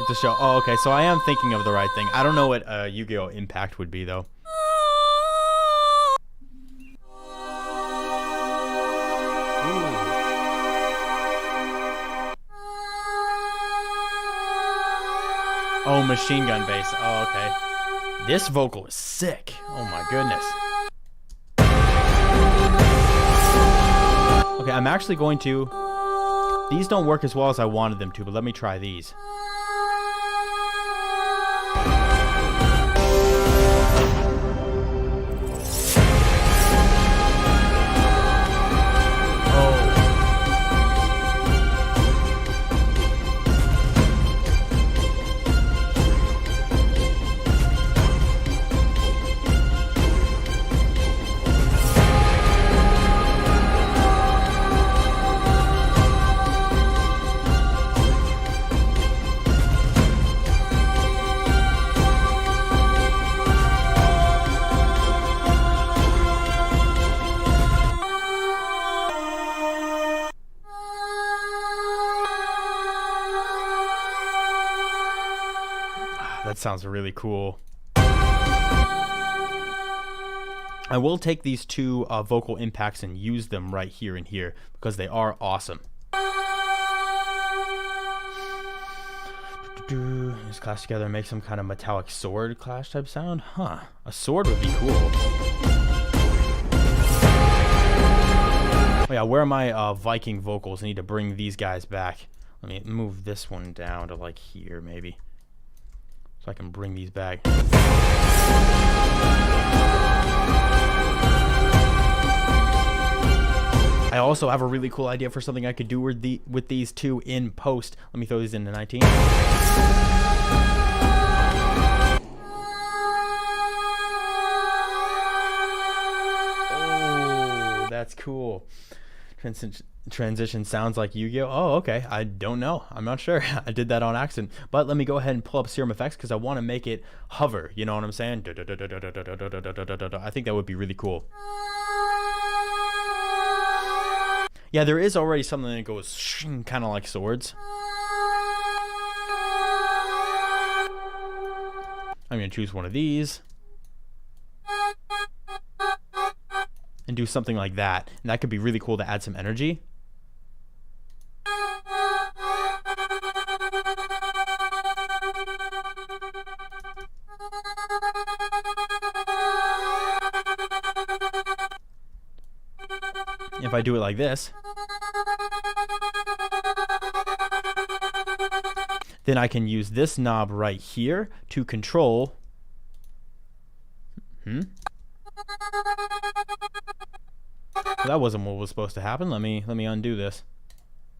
To show. Oh, okay. So I am thinking of the right thing. I don't know what Yu-Gi-Oh impact would be though. Ooh. Oh, machine gun bass. Oh, okay. This vocal is sick. Oh my goodness. Okay, I'm actually going to. These don't work as well as I wanted them to, but let me try these. That sounds really cool. I will take these two vocal impacts and use them right here and here because they are awesome. Just clash together and make some kind of metallic sword clash type sound. Huh. A sword would be cool. Oh yeah, where are my Viking vocals? I need to bring these guys back. Let me move this one down to like here maybe. So I can bring these back. I also have a really cool idea for something I could do with these two in post. Let me throw these into 19. Oh, that's cool. Transition sounds like Yu-Gi-Oh. Oh, okay. I don't know. I'm not sure. I did that on accident. But let me go ahead and pull up Serum Effects because I want to make it hover. You know what I'm saying? I think that would be really cool. Yeah, there is already something that goes kind of like swords. I'm going to choose one of these. And do something like that. And that could be really cool to add some energy. If I do it like this, then I can use this knob right here to control. That wasn't what was supposed to happen. Let me undo this.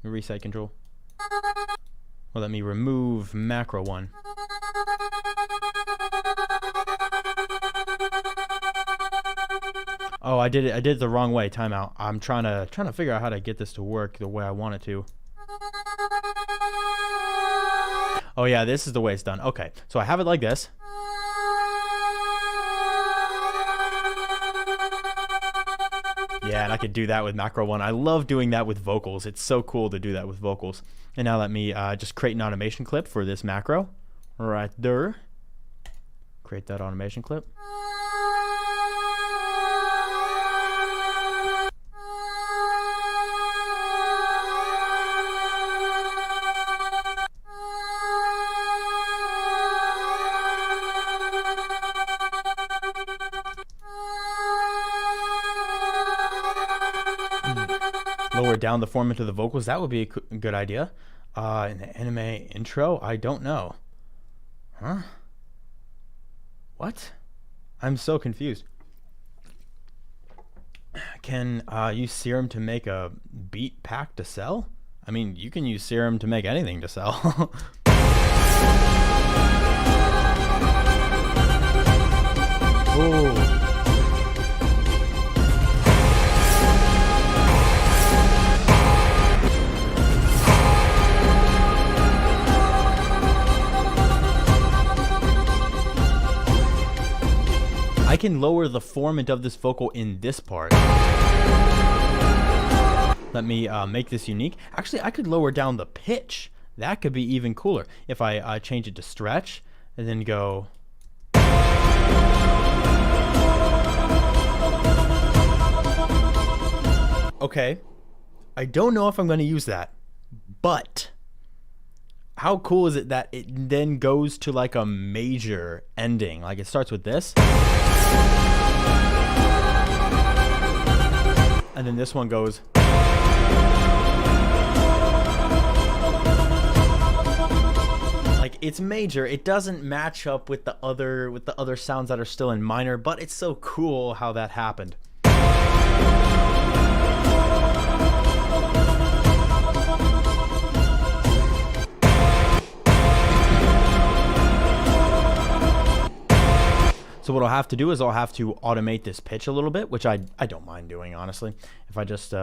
Reset control. Well, let me remove macro 1. Oh, I did it the wrong way. Timeout. I'm trying to figure out how to get this to work the way I want it to. Oh yeah, this is the way it's done. Okay, so I have it like this. Yeah, and I could do that with macro 1. I love doing that with vocals. It's so cool to do that with vocals. And now let me just create an automation clip for this macro. Right there. Create that automation clip. Lower down the format of the vocals. That would be a good idea. In the anime intro, I don't know. Huh? What? I'm so confused. Can use serum to make a beat pack to sell? I mean, you can use serum to make anything to sell. Oh. I can lower the formant of this vocal in this part. Let me make this unique. Actually, I could lower down the pitch. That could be even cooler. If I change it to stretch and then go... Okay. I don't know if I'm going to use that, but... how cool is it that it then goes to like a major ending? Like it starts with this. And then this one goes. Like it's major. It doesn't match up with the other sounds that are still in minor, but it's so cool how that happened. So what I'll have to do is I'll have to automate this pitch a little bit, which I don't mind doing, honestly. If I just,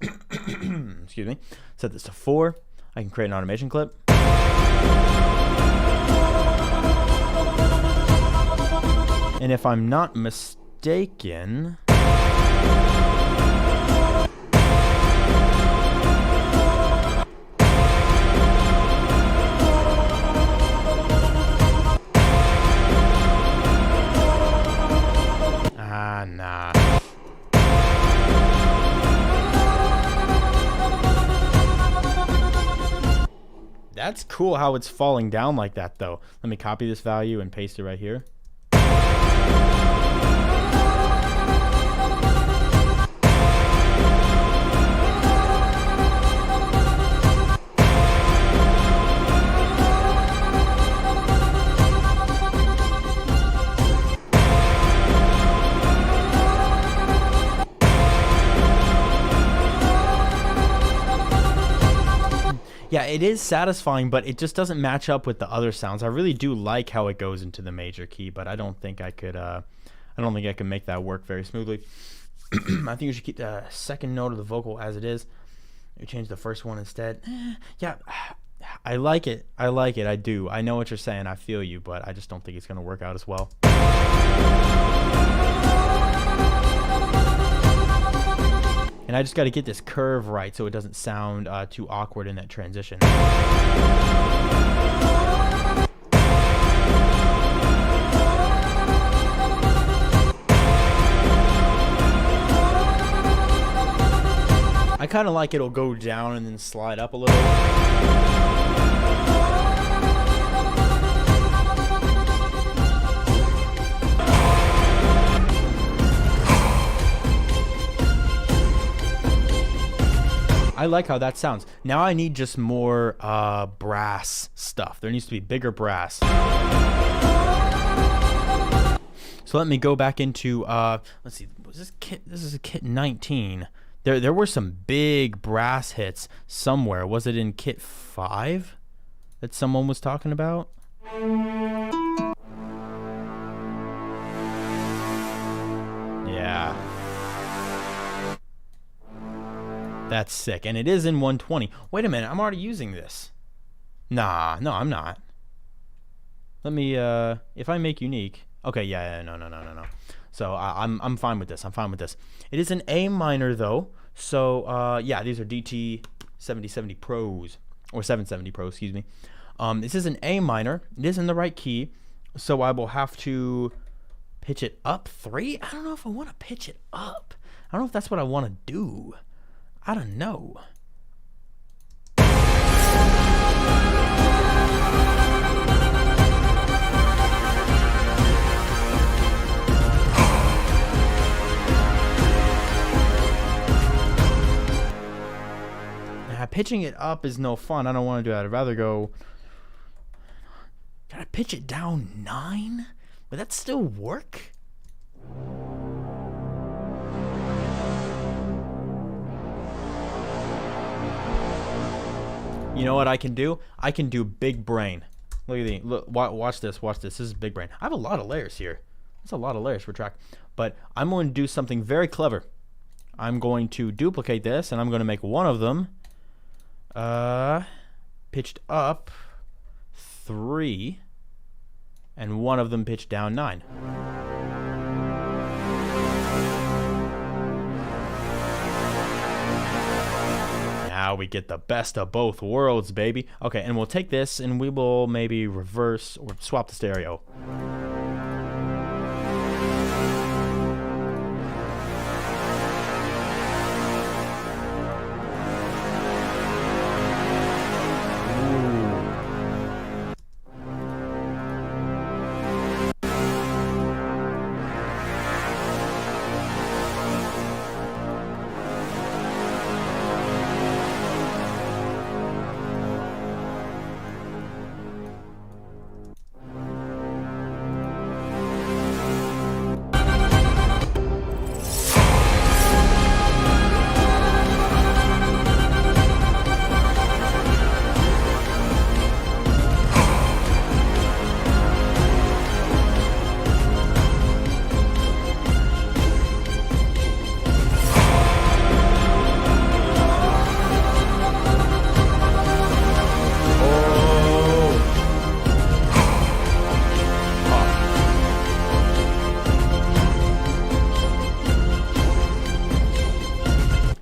excuse me, set this to 4, I can create an automation clip. And if I'm not mistaken... nah. That's cool how it's falling down like that, though. Let me copy this value and paste it right here. Yeah, it is satisfying, but it just doesn't match up with the other sounds. I really do like how it goes into the major key, but I don't think I could. I don't think I can make that work very smoothly. I think you should keep the second note of the vocal as it is. You change the first one instead. Yeah, I like it. I like it. I do. I know what you're saying. I feel you, but I just don't think it's gonna work out as well. And And I just got to get this curve right so it doesn't sound too awkward in that transition. I kind of like it'll go down and then slide up a little. I like how that sounds. Now I need just more brass stuff. There needs to be bigger brass. So let me go back into, let's see, was this kit? This is a kit 19. There were some big brass hits somewhere. Was it in kit 5 that someone was talking about? Yeah. That's sick. And it is in 120. Wait a minute, I'm already using this. Nah, no, I'm not. Let me, if I make unique. Okay, yeah, no. So I'm fine with this. I'm fine with this. It is an A minor though. So yeah, these are DT 7070 Pros or 770 Pro, excuse me. This is an A minor. It is in the right key. So I will have to pitch it up 3. I don't know if I want to pitch it up. I don't know if that's what I want to do. I don't know. Pitching it up is no fun. I don't want to do that. I'd rather go. Can I pitch it down 9? Would that still work? You know what I can do? I can do big brain. Look at the look. Watch this. Watch this. This is big brain. I have a lot of layers here. That's a lot of layers for track. But I'm going to do something very clever. I'm going to duplicate this, and I'm going to make one of them pitched up 3, and one of them pitched down 9. Now we get the best of both worlds, baby. Okay, and we'll take this and we will maybe reverse or swap the stereo.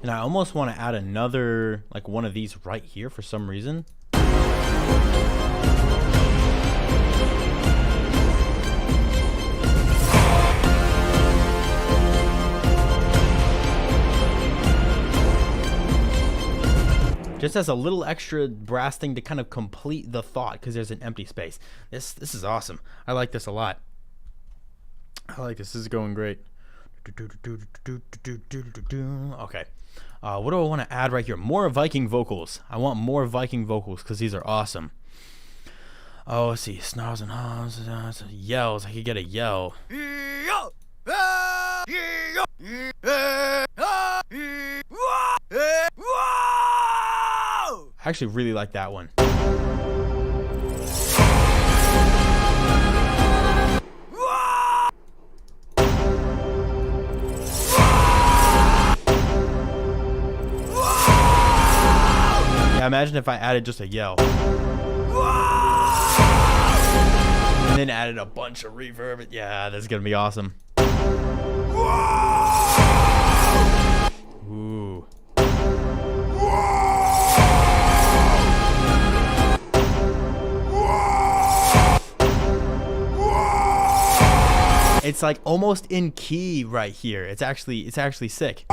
I almost want to add another, like one of these right here for some reason. Just as a little extra brass thing to kind of complete the thought, because there's an empty space. This is awesome. I like this a lot. I like this. This is going great. Okay. What do I want to add right here? More Viking vocals. I want more Viking vocals because these are awesome. Oh, let's see. Snarls and hums, yells. I could get a yell. I actually really like that one. Yeah, imagine if I added just a yell. And then added a bunch of reverb. Yeah, that's gonna be awesome. Ooh. it's like almost in key right here. It's actually sick.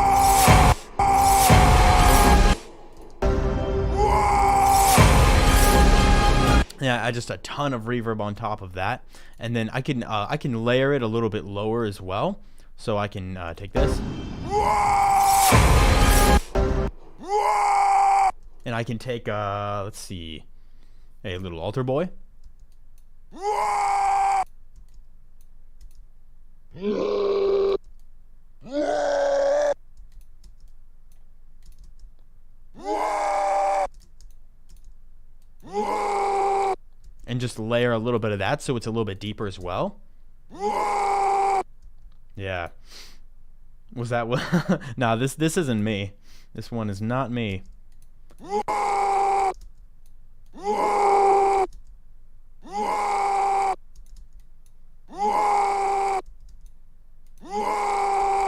Yeah, I just a ton of reverb on top of that, and then I can layer it a little bit lower as well. So I can take this, and I can take let's see, a little altar boy. And just layer a little bit of that so it's a little bit deeper as well. Yeah. Was that what? Nah, this isn't me. This one is not me.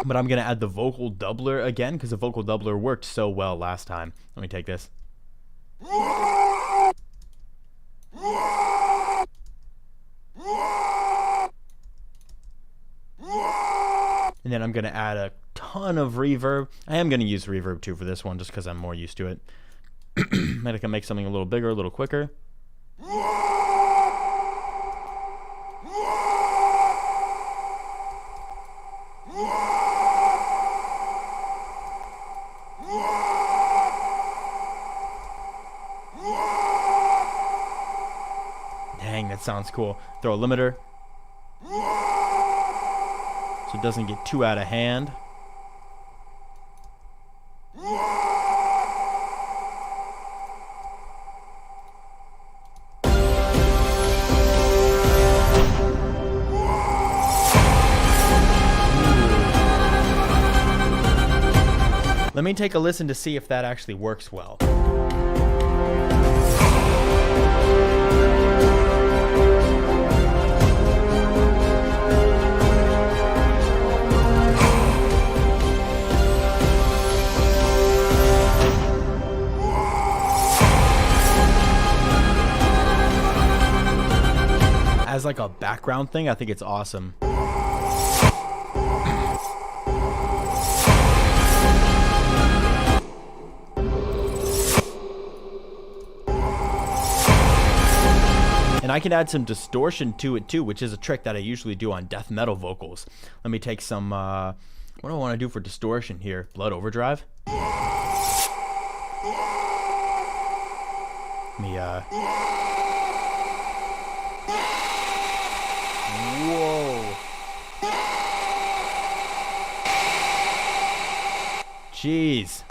But I'm gonna add the vocal doubler again because the vocal doubler worked so well last time. Let me take this. And then I'm going to add a ton of reverb. I am going to use reverb too for this one just because I'm more used to it. Maybe I can make something a little bigger, a little quicker. Dang, that sounds cool. Throw a limiter so it doesn't get too out of hand. Let me take a listen to see if that actually works well. As like a background thing, I think it's awesome. And I can add some distortion to it too, which is a trick that I usually do on death metal vocals. Let me take some, what do I want to do for distortion here? Blood overdrive? Let me, whoa. Jeez.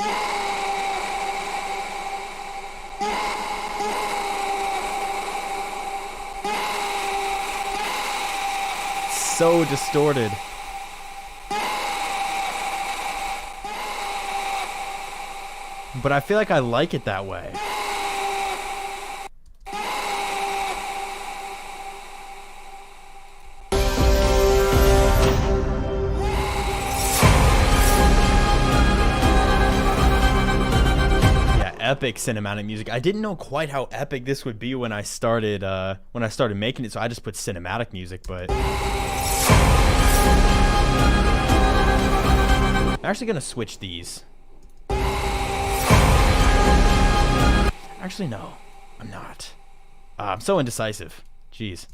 So distorted. But I feel like I like it that way. Yeah, epic cinematic music. I didn't know quite how epic this would be when I started making it, so I just put cinematic music, but I'm actually gonna switch these. Actually, no, I'm not. I'm so indecisive. Jeez.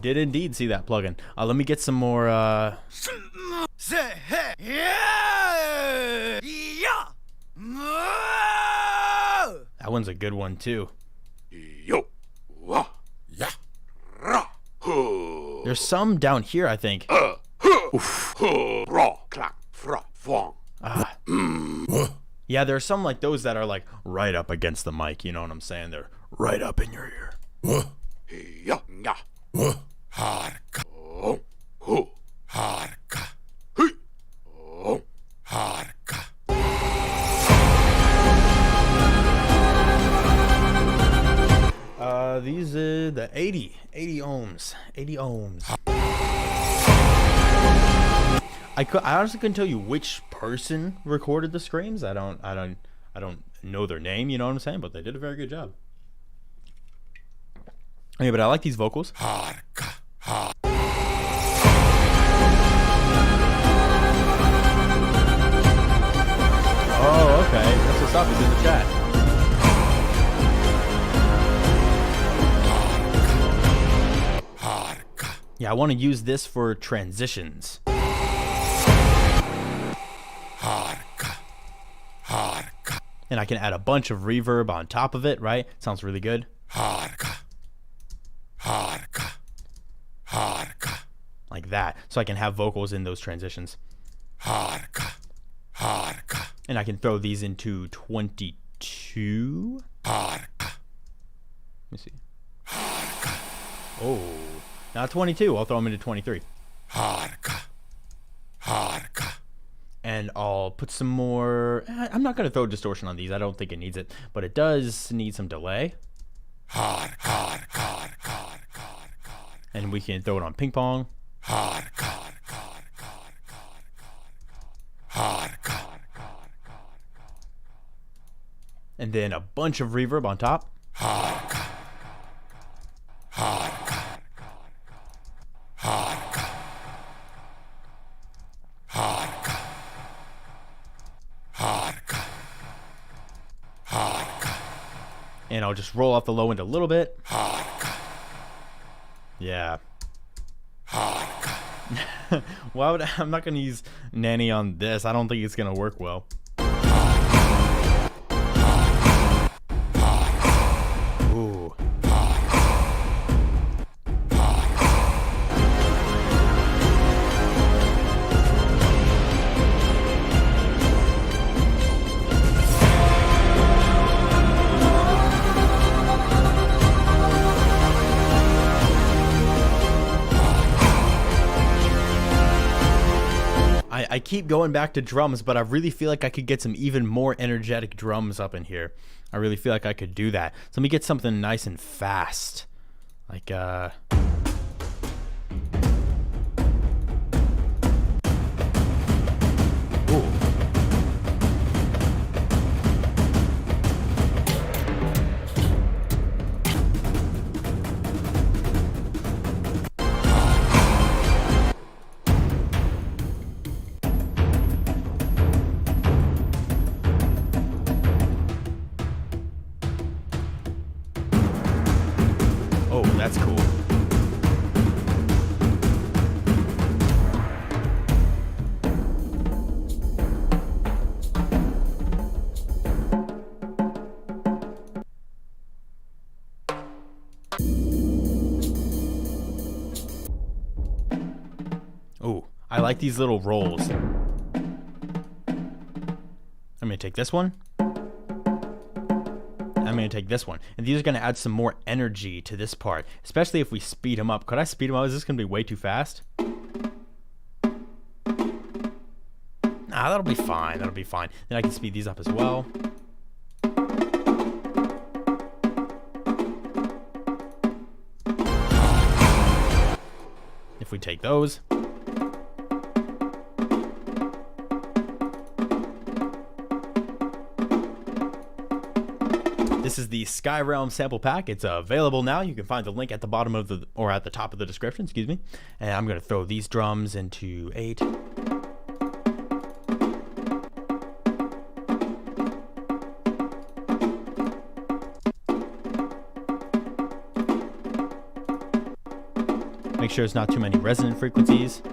Did indeed see that plugin. Let me get some more. That one's a good one too. There's some down here, I think. Yeah, there are some like those that are like right up against the mic, you know what I'm saying? They're right up in your ear. These are the 80 ohms. I honestly couldn't tell you which person recorded the screams. I don't know their name, you know what I'm saying? But they did a very good job. Okay, but I like these vocals. Oh, okay. That's what's up. It's in the chat. Yeah, I want to use this for transitions. And I can add a bunch of reverb on top of it, right? Sounds really good. Like that. So I can have vocals in those transitions. And I can throw these into 22. Let me see. Oh, not 22. I'll throw them into 23. And I'll put some more. I'm not going to throw distortion on these. I don't think it needs it. But it does need some delay. And we can throw it on ping pong. And then a bunch of reverb on top. And I'll just roll off the low end a little bit. Yeah. Why would I'm not gonna use nanny on this. I don't think it's gonna work well. Ooh. I keep going back to drums, but I really feel like I could get some even more energetic drums up in here. I really feel like I could do that. So let me get something nice and fast. Like, that's cool. Oh, I like these little rolls. I'm gonna take this one. I'm going to take this one. And these are going to add some more energy to this part, especially if we speed them up. Could I speed them up? Is this going to be way too fast? Nah, that'll be fine. That'll be fine. Then I can speed these up as well. If we take those. This is the Skyrealm sample pack. It's available now. You can find the link at the bottom of the, or at the top of the description, excuse me. And I'm going to throw these drums into 8. Make sure it's not too many resonant frequencies.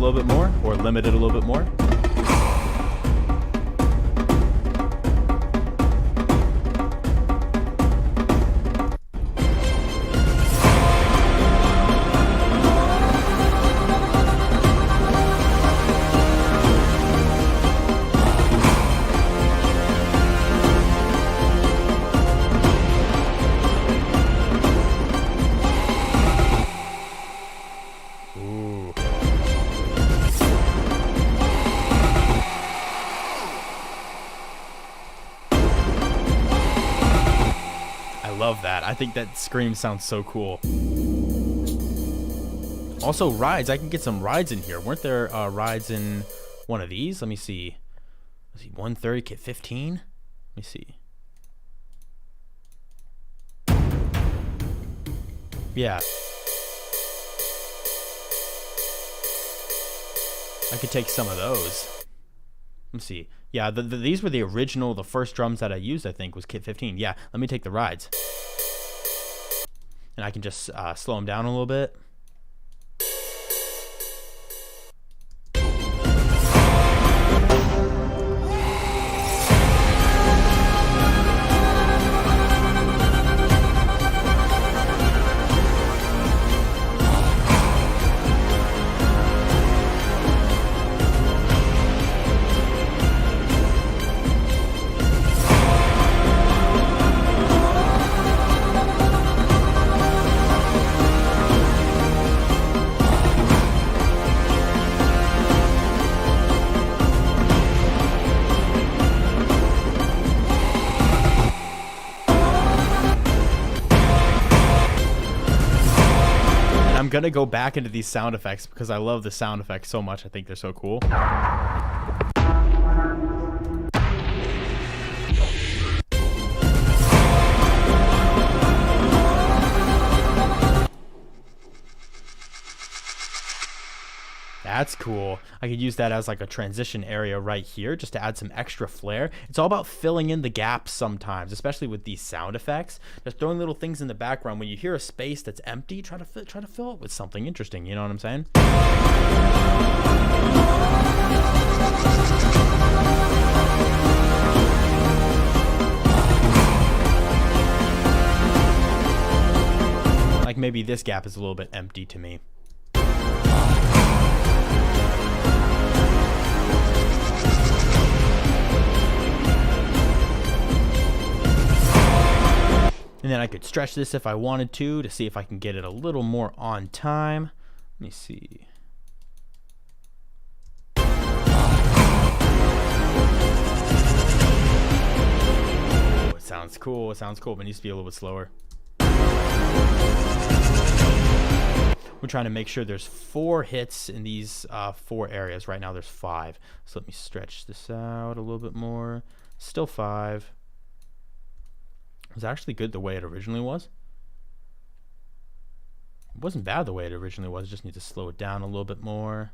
little bit more, or limit it a little bit more. Love that. I think that scream sounds so cool. Also, rides. I can get some rides in here. Weren't there rides in one of these? Let me see. Let's see. 130 kit 15. Let me see. Yeah. I could take some of those. Let me see. Yeah, these were the original, the first drums that I used, I think, was kit 15. Yeah, let me take the rides. And I can just slow them down a little bit. Gonna go back into these sound effects because I love the sound effects so much. I think they're so cool. That's cool. I could use that as like a transition area right here just to add some extra flair. It's all about filling in the gaps sometimes, especially with these sound effects. Just throwing little things in the background. When you hear a space that's empty, try to fill it with something interesting. You know what I'm saying? Like maybe this gap is a little bit empty to me. And then I could stretch this if I wanted to see if I can get it a little more on time. Let me see. Oh, it sounds cool. It sounds cool, but it needs to be a little bit slower. We're trying to make sure there's 4 hits in these 4 areas. Right now there's 5. So let me stretch this out a little bit more. Still 5. It was actually good the way it originally was. It wasn't bad the way it originally was. Just need to slow it down a little bit more.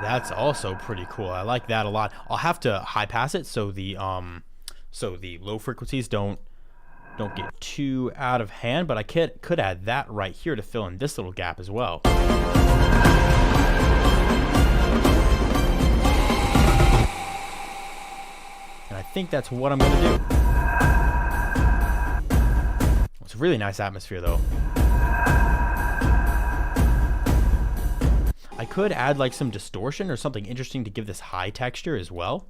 That's also pretty cool. I like that a lot. I'll have to high pass it so the low frequencies don't get too out of hand, but I could add that right here to fill in this little gap as well. And I think that's what I'm gonna do. It's a really nice atmosphere though. I could add like some distortion or something interesting to give this high texture as well.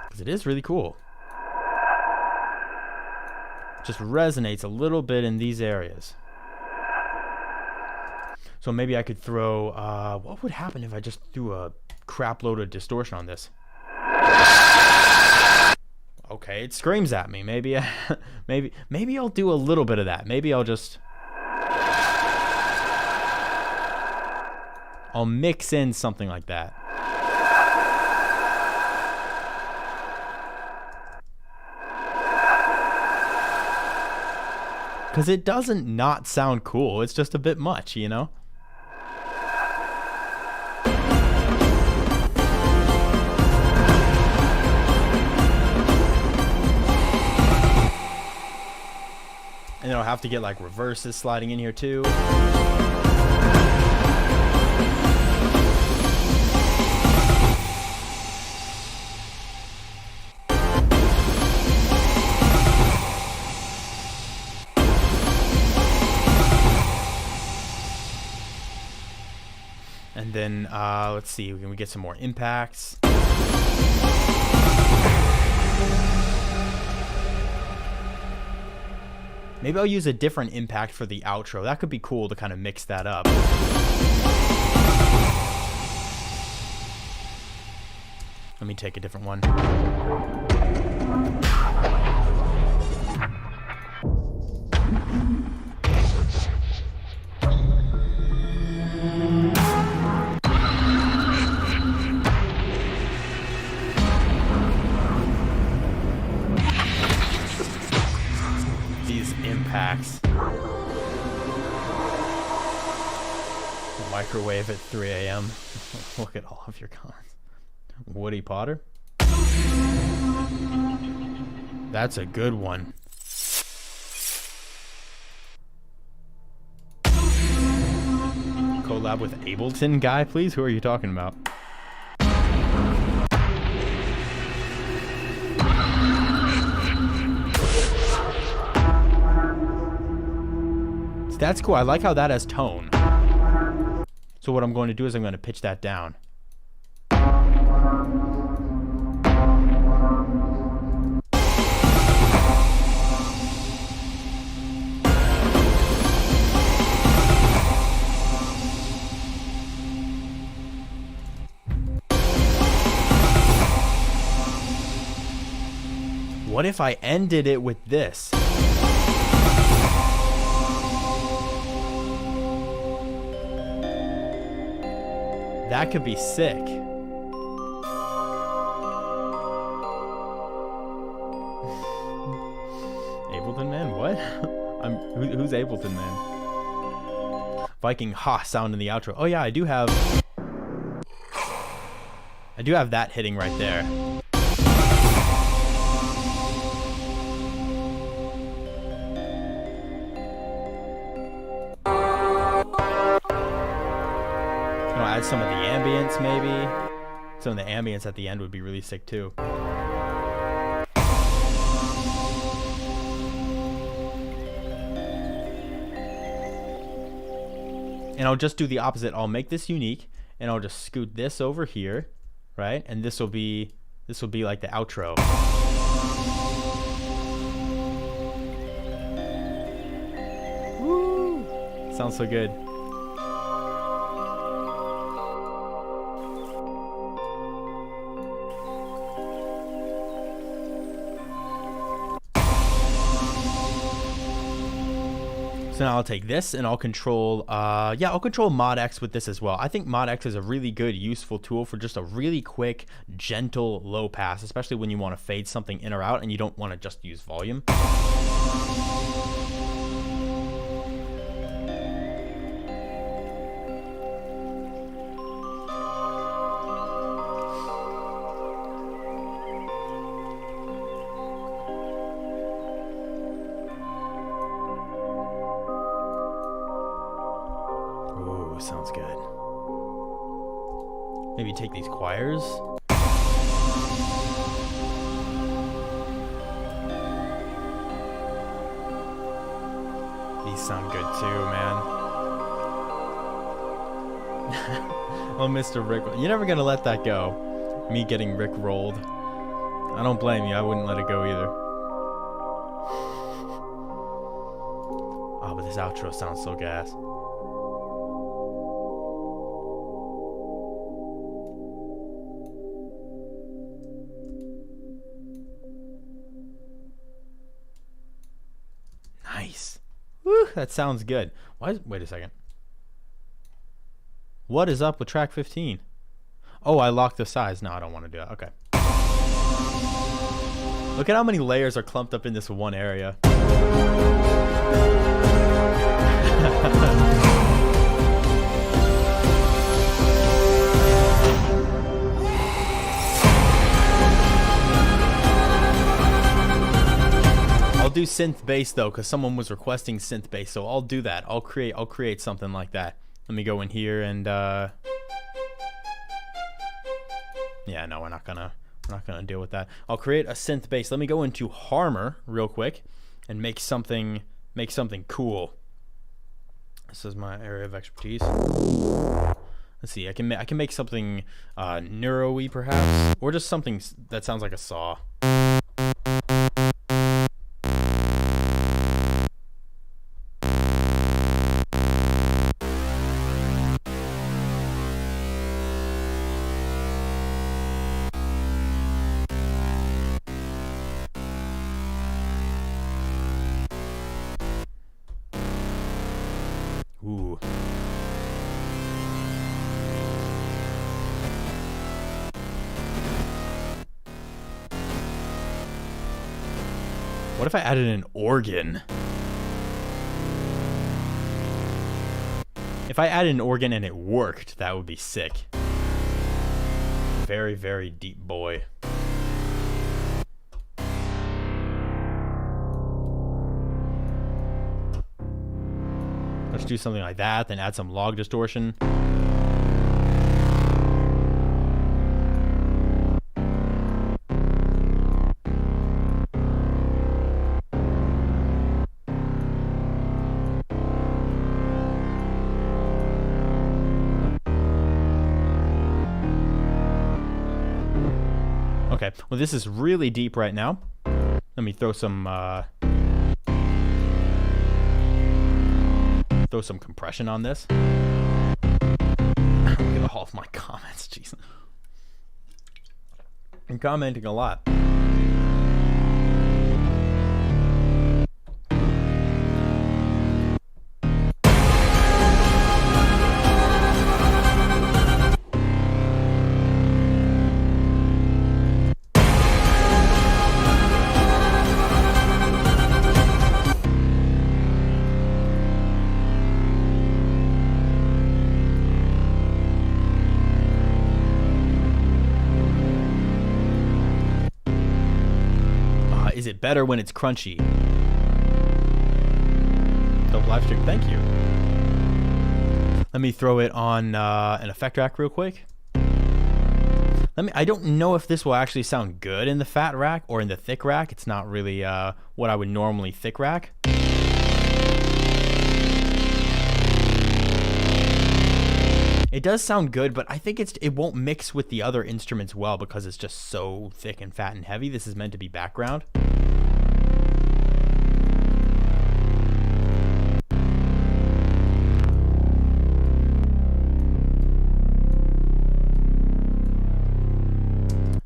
Because it is really cool. Just resonates a little bit in these areas. So maybe I could throw, what would happen if I just threw a crap load of distortion on this? Okay. Okay, it screams at me. Maybe, maybe I'll do a little bit of that. Maybe I'll mix in something like that. Because it doesn't not sound cool. It's just a bit much, you know? And then I'll have to get like reverses sliding in here too. And then let's see, can we get some more impacts? Maybe I'll use a different impact for the outro. That could be cool to kind of mix that up. Let me take a different one. Impacts. Microwave at 3 a.m. Look at all of your cons. Woody Potter. That's a good one. Collab with Ableton guy, please? Who are you talking about? That's cool. I like how that has tone. So what I'm going to do is I'm going to pitch that down. What if I ended it with this? That could be sick. Ableton Man? What? Who's Ableton Man? Viking ha sound in the outro. Oh yeah, I do have that hitting right there. Add some of the ambience, maybe. Some of the ambience at the end would be really sick too. And I'll just do the opposite. I'll make this unique, and I'll just scoot this over here, right? And this will be like the outro. Woo! Sounds so good. So now I'll take this and I'll control, I'll control Mod X with this as well. I think Mod X is a really good, useful tool for just a really quick, gentle low pass, especially when you want to fade something in or out and you don't want to just use volume. Sounds good. Maybe take these choirs. These sound good too, man. Oh, Mr. Rick. You're never gonna let that go. Me getting Rick rolled. I don't blame you. I wouldn't let it go either. Oh, but this outro sounds so gas. Woo, that sounds good. Wait a second. What is up with track 15? Oh, I locked the size. No, I don't want to do that. Okay. Look at how many layers are clumped up in this one area. I'll do synth bass though, because someone was requesting synth bass, so I'll do that. I'll create something like that. Let me go in here and yeah, no, we're not gonna deal with that. I'll create a synth bass. Let me go into Harmor real quick and make something cool. This is my area of expertise. Let's see. I can make something neuro-y perhaps, or just something that sounds like a saw. Ooh. What if I added an organ? If I added an organ and it worked, that would be sick. Very, very deep boy. Let's do something like that, then add some log distortion. Okay, well this is really deep right now. Let me throw some compression on this. Look at all of my comments, jeez. I'm commenting a lot. Is it better when it's crunchy? Dope live stream, thank you. Let me throw it on an effect rack real quick. I don't know if this will actually sound good in the fat rack or in the thick rack. It's not really what I would normally thick rack. It does sound good, but I think it won't mix with the other instruments well because it's just so thick and fat and heavy. This is meant to be background.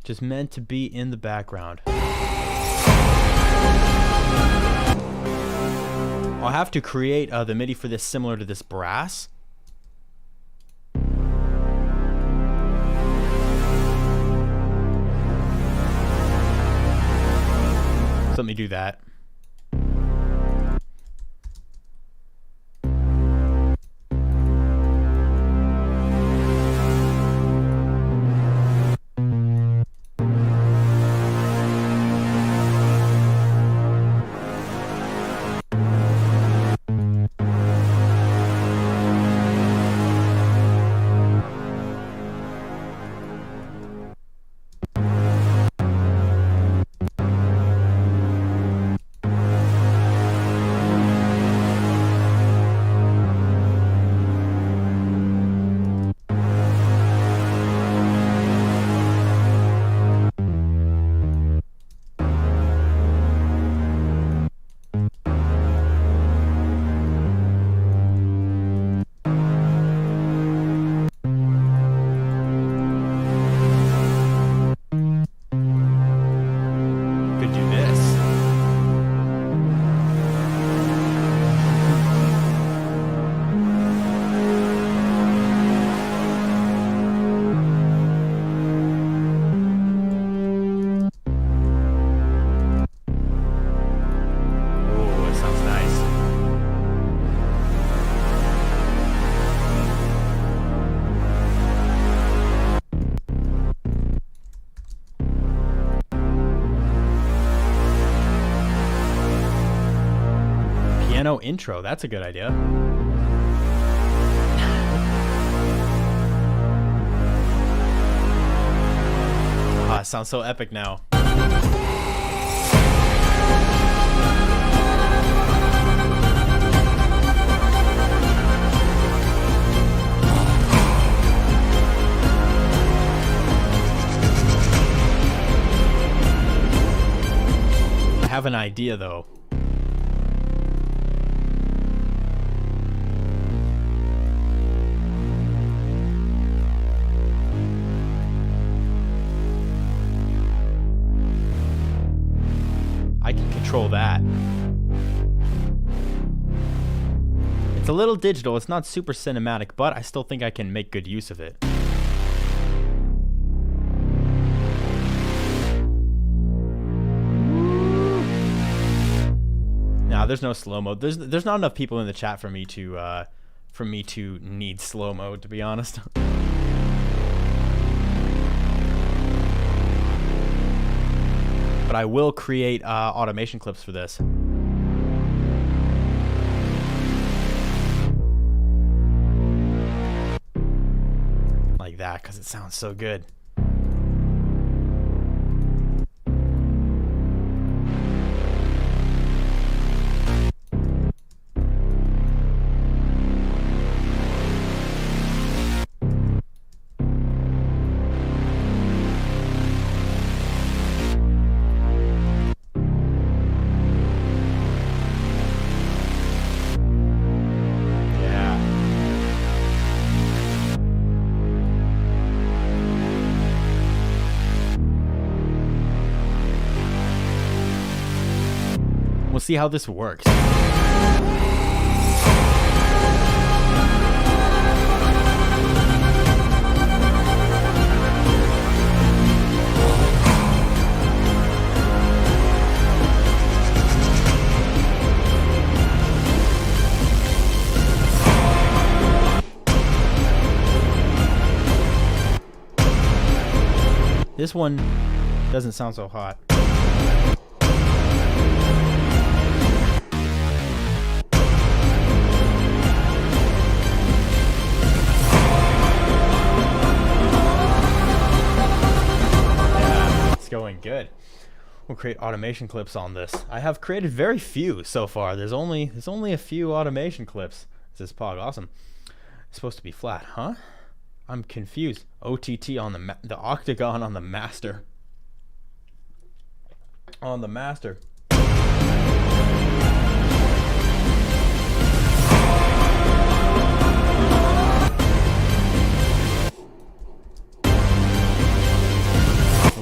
Just meant to be in the background. I'll have to create the MIDI for this similar to this brass. So let me do that. piano intro. That's a good idea. Ah, it sounds so epic now. I have an idea though. I can control that. It's a little digital, it's not super cinematic, but I still think I can make good use of it. Nah, there's no slow-mo. There's not enough people in the chat for me to need slow-mo, to be honest. But I will create automation clips for this. Like that, because it sounds so good. We'll see how this works. This one doesn't sound so hot. Going good. We'll create automation clips on this. I have created very few so far. There's only a few automation clips. This is Pog. Awesome. It's supposed to be flat, huh? I'm confused. OTT on the octagon on the master. On the master.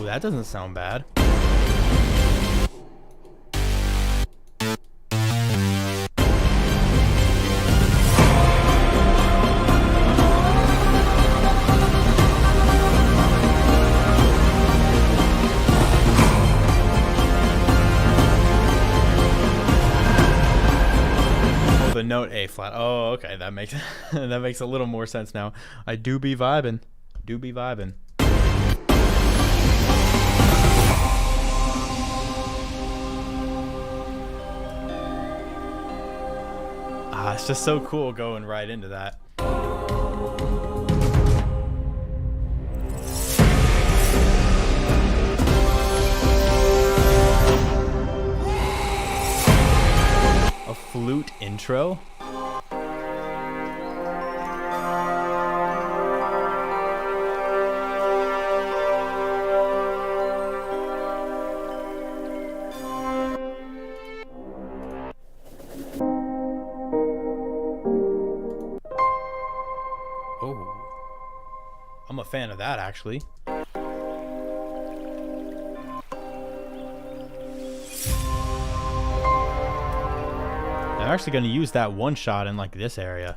That doesn't sound bad. Oh, the note A flat. Oh, okay, that makes that makes a little more sense now. I do be vibing. Do be vibing. It's just so cool going right into that. A flute intro? I'm a fan of that, actually. I'm actually going to use that one shot in like this area.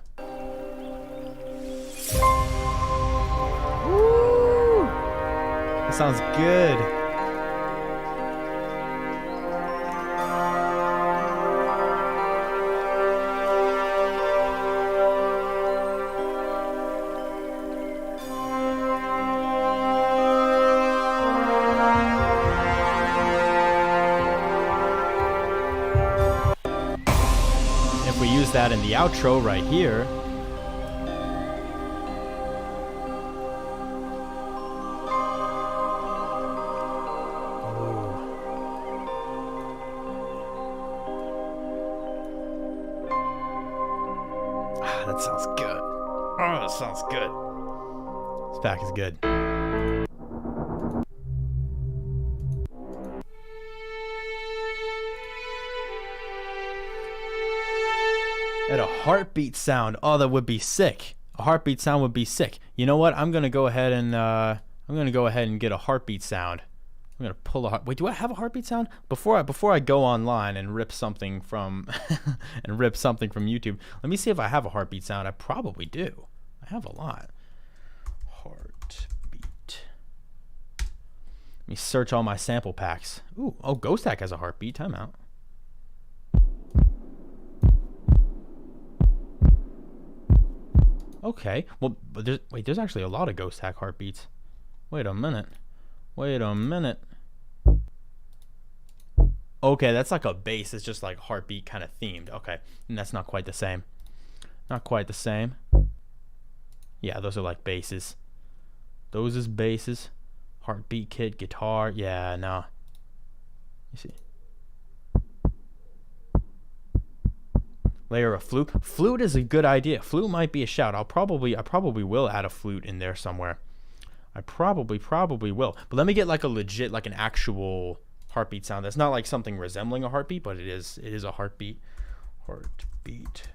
Woo! That sounds good. that in the outro right here. That sounds good. Oh, that sounds good. This pack is good. And a heartbeat sound. Oh, that would be sick. A heartbeat sound would be sick. You know what? I'm gonna go ahead and get a heartbeat sound. I'm gonna pull a heart. Wait, do I have a heartbeat sound? Before I go online and rip something from YouTube, let me see if I have a heartbeat sound. I probably do. I have a lot. Heartbeat. Let me search all my sample packs. Ooh, oh, Ghosthack has a heartbeat. Time out. Okay. Well, but there's actually a lot of Ghosthack heartbeats. Wait a minute. Okay, that's like a bass. It's just like heartbeat kind of themed. Okay, and that's not quite the same. Not quite the same. Yeah, those are like basses. Those is basses. Heartbeat kit, guitar. Yeah, no. You see. Layer of flute. Flute is a good idea. Flute might be a shout. I probably will add a flute in there somewhere. I probably will. But let me get like a legit, like an actual heartbeat sound. That's not like something resembling a heartbeat, but it is a heartbeat. Heartbeat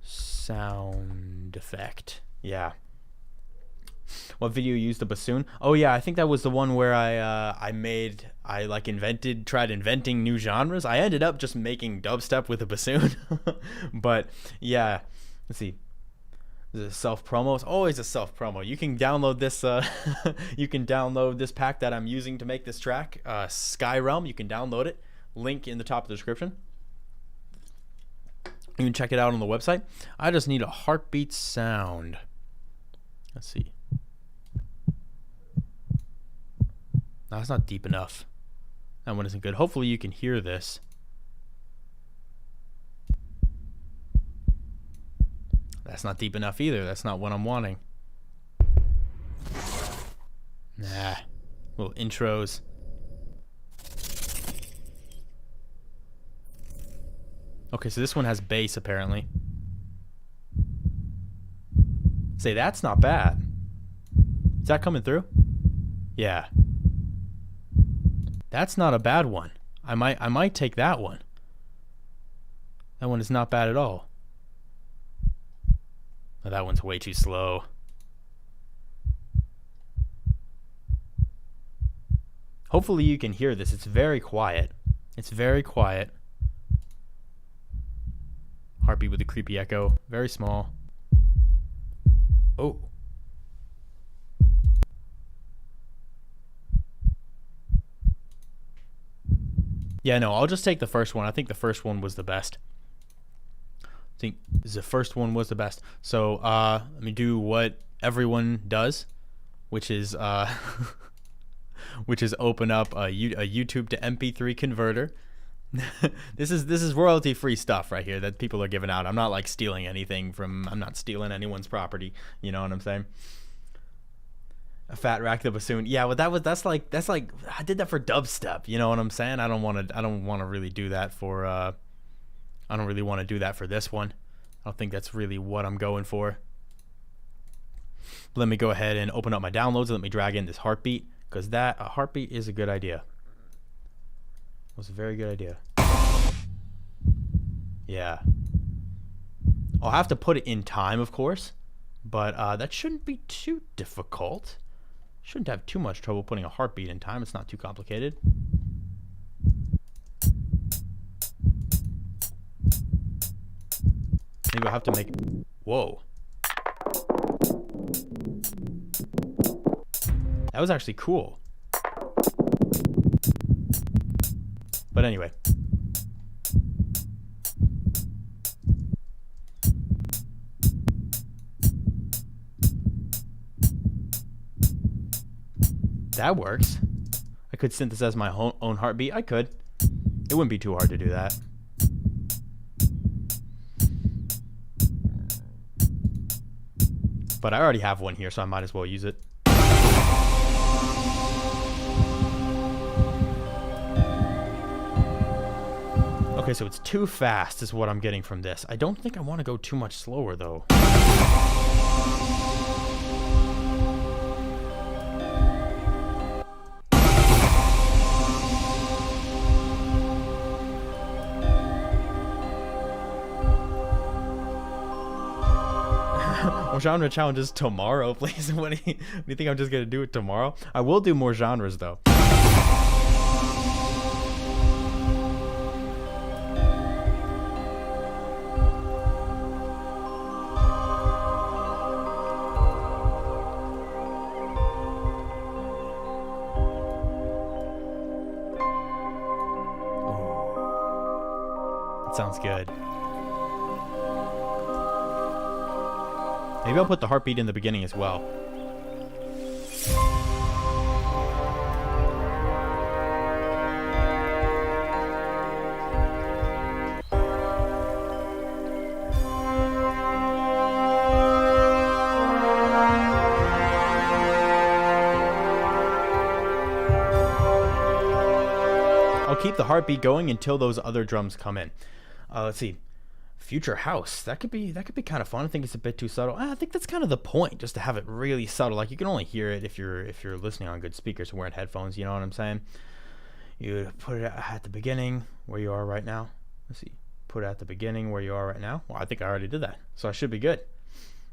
sound effect. Yeah. What video used the bassoon? Oh yeah, I think that was the one where I tried inventing new genres. I ended up just making dubstep with a bassoon. But yeah, let's see. Is it self promo? It's always a self promo. You can download this. You can download this pack that I'm using to make this track. Skyrealm. You can download it. Link in the top of the description. You can check it out on the website. I just need a heartbeat sound. Let's see. No, that's not deep enough. That one isn't good. Hopefully you can hear this. That's not deep enough either. That's not what I'm wanting. Nah. Little intros. Okay, so this one has bass apparently. Say, that's not bad. Is that coming through? Yeah. That's not a bad one. I might take that one. That one is not bad at all. Oh, that one's way too slow. Hopefully you can hear this. It's very quiet. It's very quiet. Heartbeat with a creepy echo. Very small. Oh. Yeah, no, I'll just take the first one. I think the first one was the best. I think the first one was the best. So let me do what everyone does, which is open up a YouTube to MP3 converter. This is royalty free stuff right here that people are giving out. I'm not like stealing anything from. I'm not stealing anyone's property. You know what I'm saying? A Fat Rack the bassoon. Yeah, well that's like I did that for dubstep. You know what I'm saying? I don't want to really do that for. I don't really want to do that for this one. I don't think that's really what I'm going for. Let me go ahead and open up my downloads and let me drag in this heartbeat, because a heartbeat is a good idea. It was a very good idea. Yeah. I'll have to put it in time, of course, but that shouldn't be too difficult. Shouldn't have too much trouble putting a heartbeat in time. It's not too complicated. Maybe I'll have to make... Whoa. That was actually cool. But anyway. That works. I could synthesize my own heartbeat. I could. It wouldn't be too hard to do that. But I already have one here, so I might as well use it. Okay, so it's too fast is what I'm getting from this. I don't think I want to go too much slower, though. More genre challenges tomorrow, please. What do you think I'm just gonna do it tomorrow? I will do more genres though. That sounds good. Maybe I'll put the heartbeat in the beginning as well. I'll keep the heartbeat going until those other drums come in. Let's see. Future house, that could be kind of fun. I think it's a bit too subtle. I think that's kind of the point, just to have it really subtle. Like you can only hear it if you're listening on good speakers or wearing headphones. You know what I'm saying? You put it at the beginning where you are right now. Let's see, put it at the beginning where you are right now. Well, I think I already did that, so I should be good.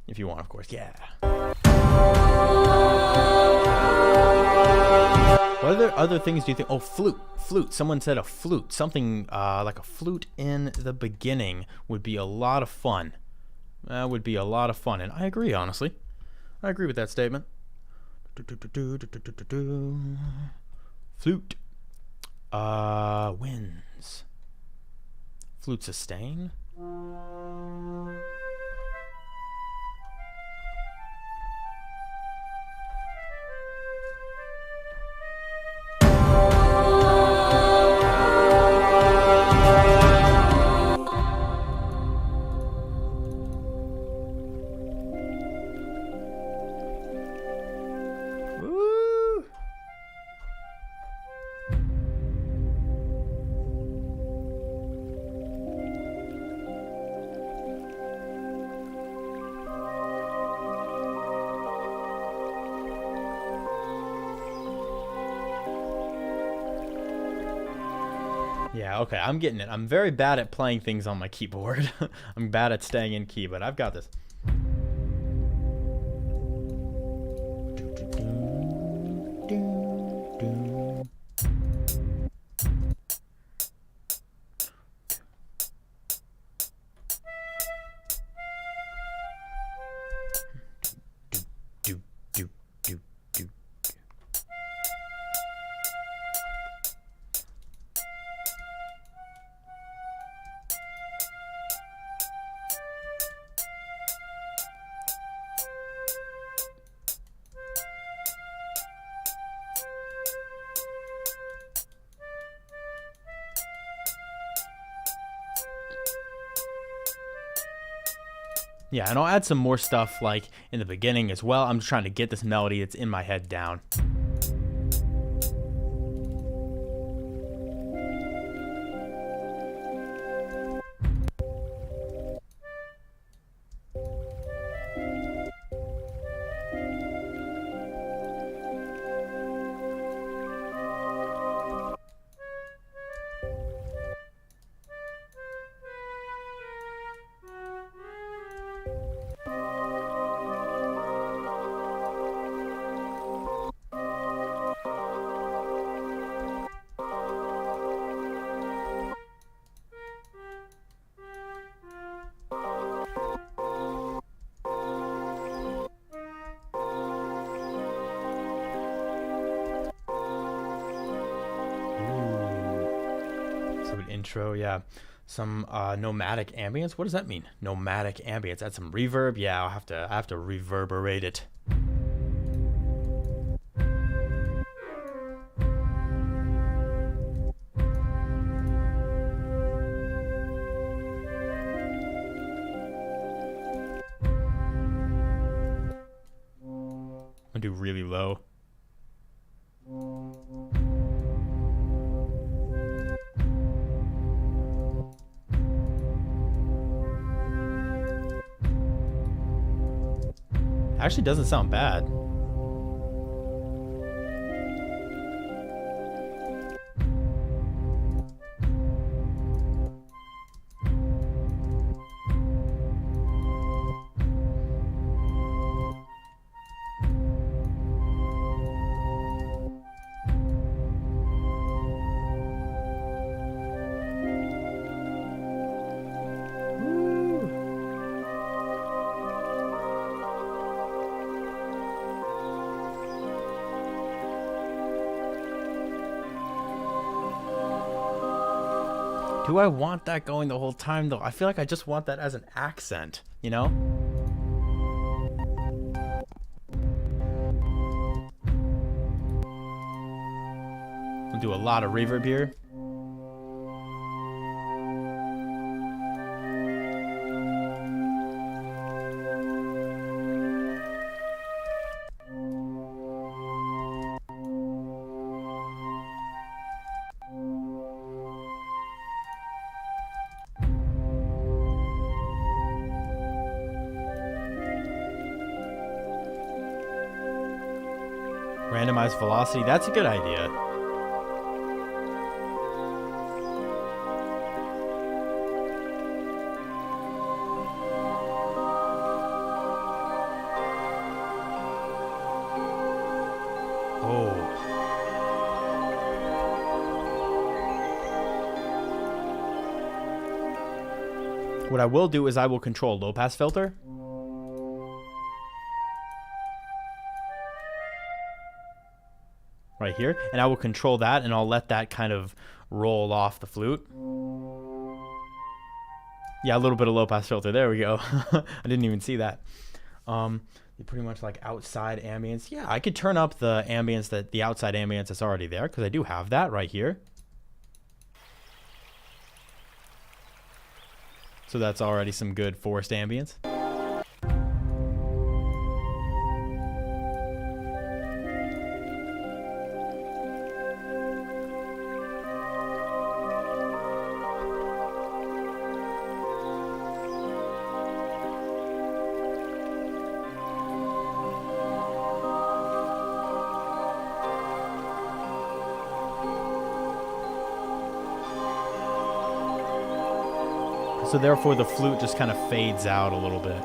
If you want, of course. Yeah. What other things do you think? Oh, flute. Someone said a flute. Something like a flute in the beginning would be a lot of fun. That would be a lot of fun, and I agree, honestly. I agree with that statement. Flute. Winds. Flute sustain. Yeah, okay, I'm getting it. I'm very bad at playing things on my keyboard. I'm bad at staying in key, but I've got this. Yeah, and I'll add some more stuff like in the beginning as well. I'm just trying to get this melody that's in my head down. Intro, yeah. Some nomadic ambience. What does that mean? Nomadic ambience. Add some reverb. Yeah, I have to reverberate it. I'm gonna do really low. Actually doesn't sound bad. Do I want that going the whole time, though? I feel like I just want that as an accent, you know? I'll do a lot of reverb here. Randomized velocity, that's a good idea. Oh. What I will do is I will control low pass filter. Right here, and I will control that, and I'll let that kind of roll off the flute. Yeah, a little bit of low pass filter. There we go. I didn't even see that. Pretty much like outside ambience. Yeah, I could turn up the ambience, the outside ambience that's already there, because I do have that right here. So that's already some good forest ambience. So therefore the flute just kind of fades out a little bit.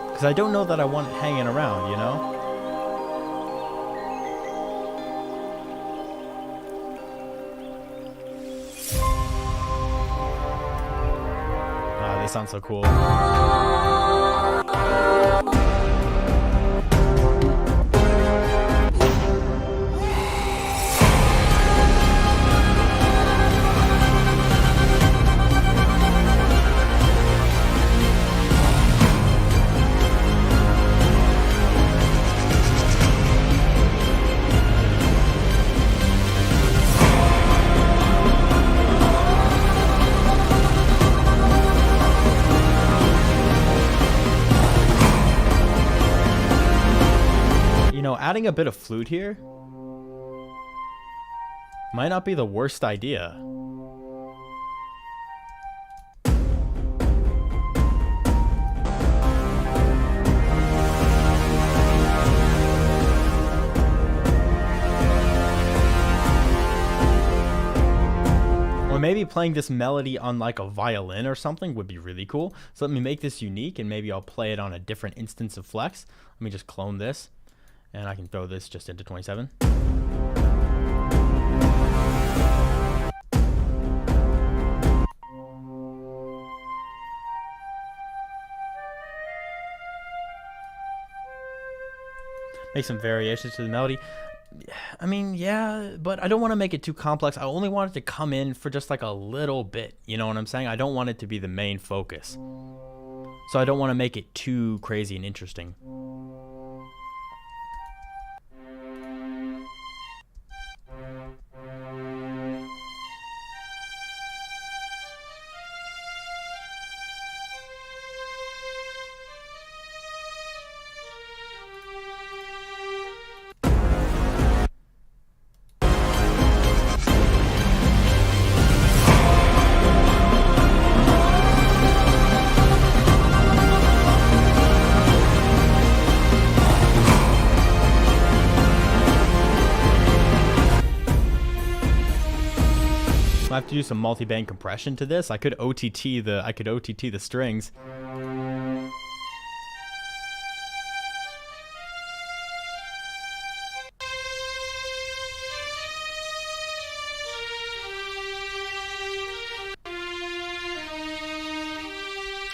Because I don't know that I want it hanging around, you know? Ah, this sounds so cool. Adding a bit of flute here might not be the worst idea. Or maybe playing this melody on like a violin or something would be really cool. So let me make this unique, and maybe I'll play it on a different instance of Flex. Let me just clone this. And I can throw this just into 27. Make some variations to the melody. I mean, yeah, but I don't want to make it too complex. I only want it to come in for just like a little bit. You know what I'm saying? I don't want it to be the main focus. So I don't want to make it too crazy and interesting. I have to do some multi-band compression to this. I could OTT the strings.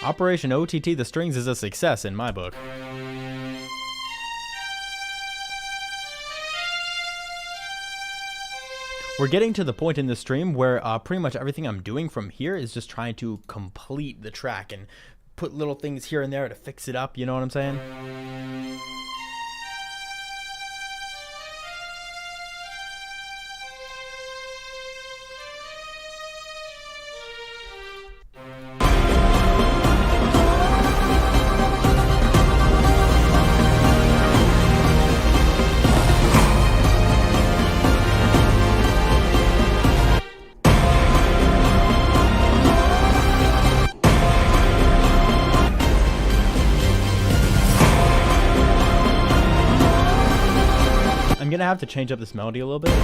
Operation OTT the strings is a success in my book. We're getting to the point in the stream where pretty much everything I'm doing from here is just trying to complete the track and put little things here and there to fix it up, you know what I'm saying? I'm gonna have to change up this melody a little bit.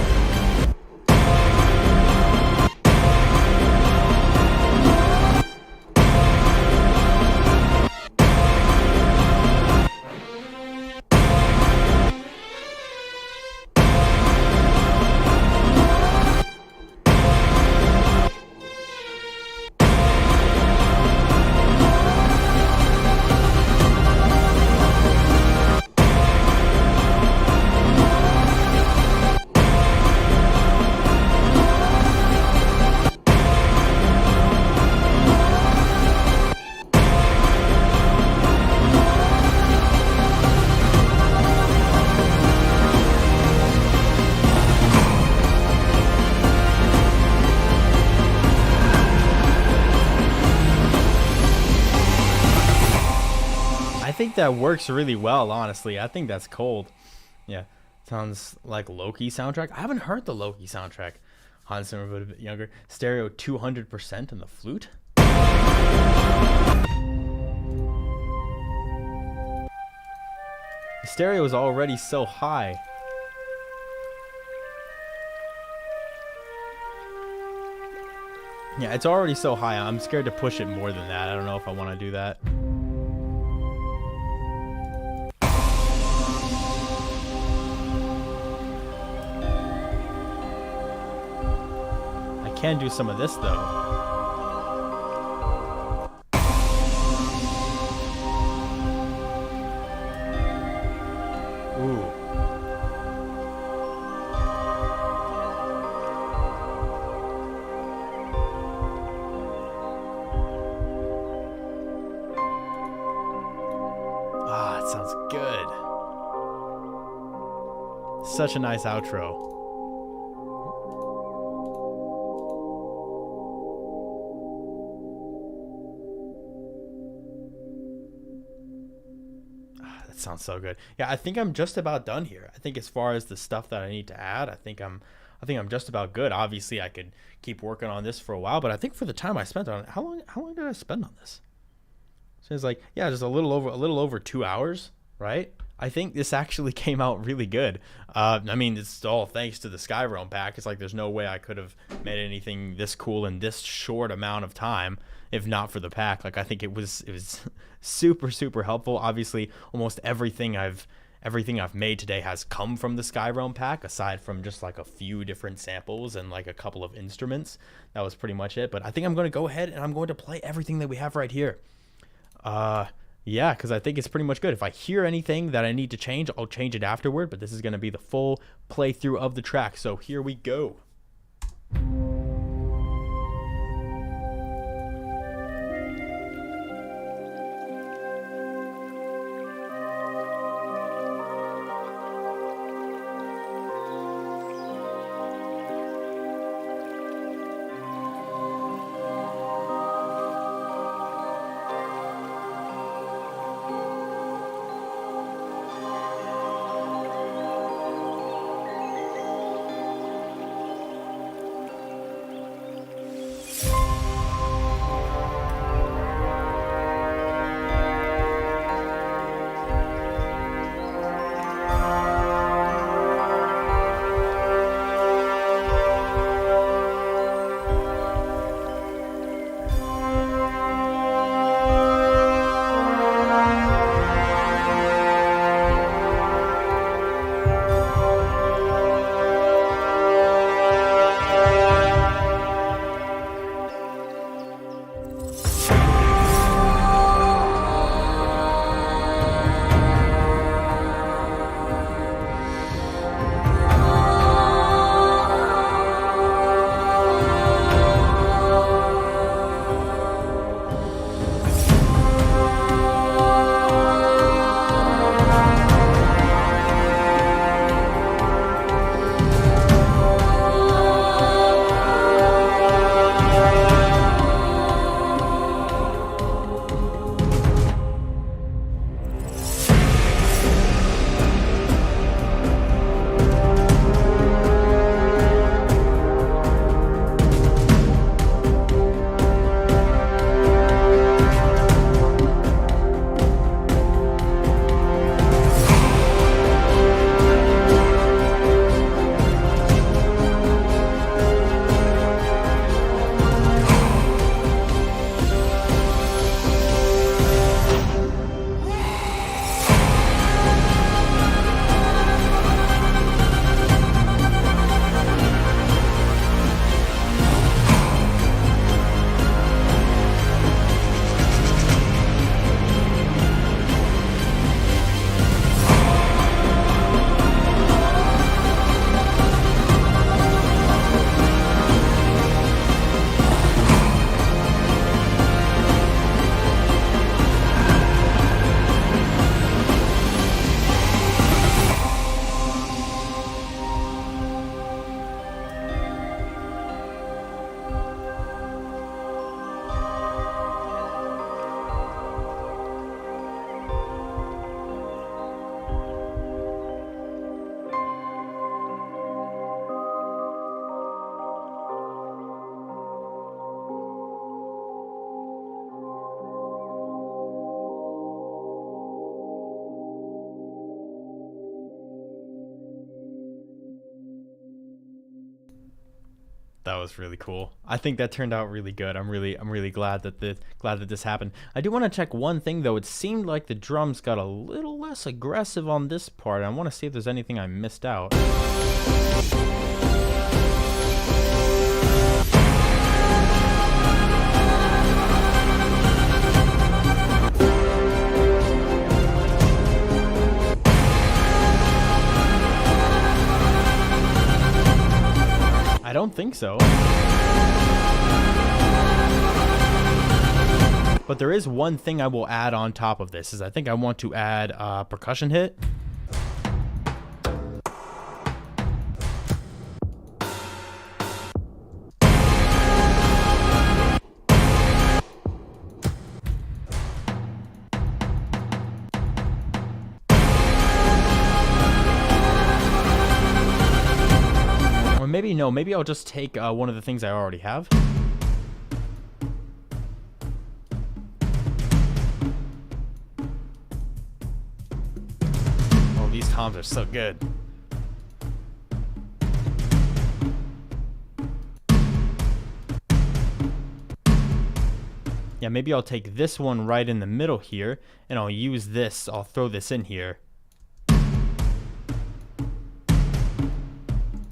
I think that works really well, honestly. I think that's cold. Yeah, sounds like Loki soundtrack. I haven't heard the Loki soundtrack. Hans Zimmer, a bit younger. Stereo 200% on the flute. The stereo is already so high. Yeah, it's already so high. I'm scared to push it more than that. I don't know if I want to do that. I can do some of this though. Ooh. Ah, it sounds good. Such a nice outro. Sounds so good. Yeah, I think I'm just about done here. I think as far as the stuff that I need to add, I think I'm just about good. Obviously, I could keep working on this for a while, but I think for the time I spent on it, how long did I spend on this? So it's like, yeah, just a little over 2 hours, right? I think this actually came out really good. I mean, it's all thanks to the Skyrealm pack. It's like there's no way I could have made anything this cool in this short amount of time if not for the pack. Like, I think it was super helpful. Obviously, almost everything I've made today has come from the Skyrealm pack, aside from just like a few different samples and like a couple of instruments. That was pretty much it. But I think I'm going to go ahead and I'm going to play everything that we have right here. Yeah, because I think it's pretty much good. If I hear anything that I need to change, I'll change it afterward. But this is going to be the full playthrough of the track. So here we go. that was really cool. I think that turned out really good. I'm really glad that this happened. I do want to check one thing though. It seemed like the drums got a little less aggressive on this part. I want to see if there's anything I missed out. I don't think so. But there is one thing I will add on top of this, is I think I want to add a percussion hit. Maybe no, maybe I'll just take one of the things I already have. Oh, these toms are so good. Yeah, maybe I'll take this one right in the middle here, and I'll use this, I'll throw this in here.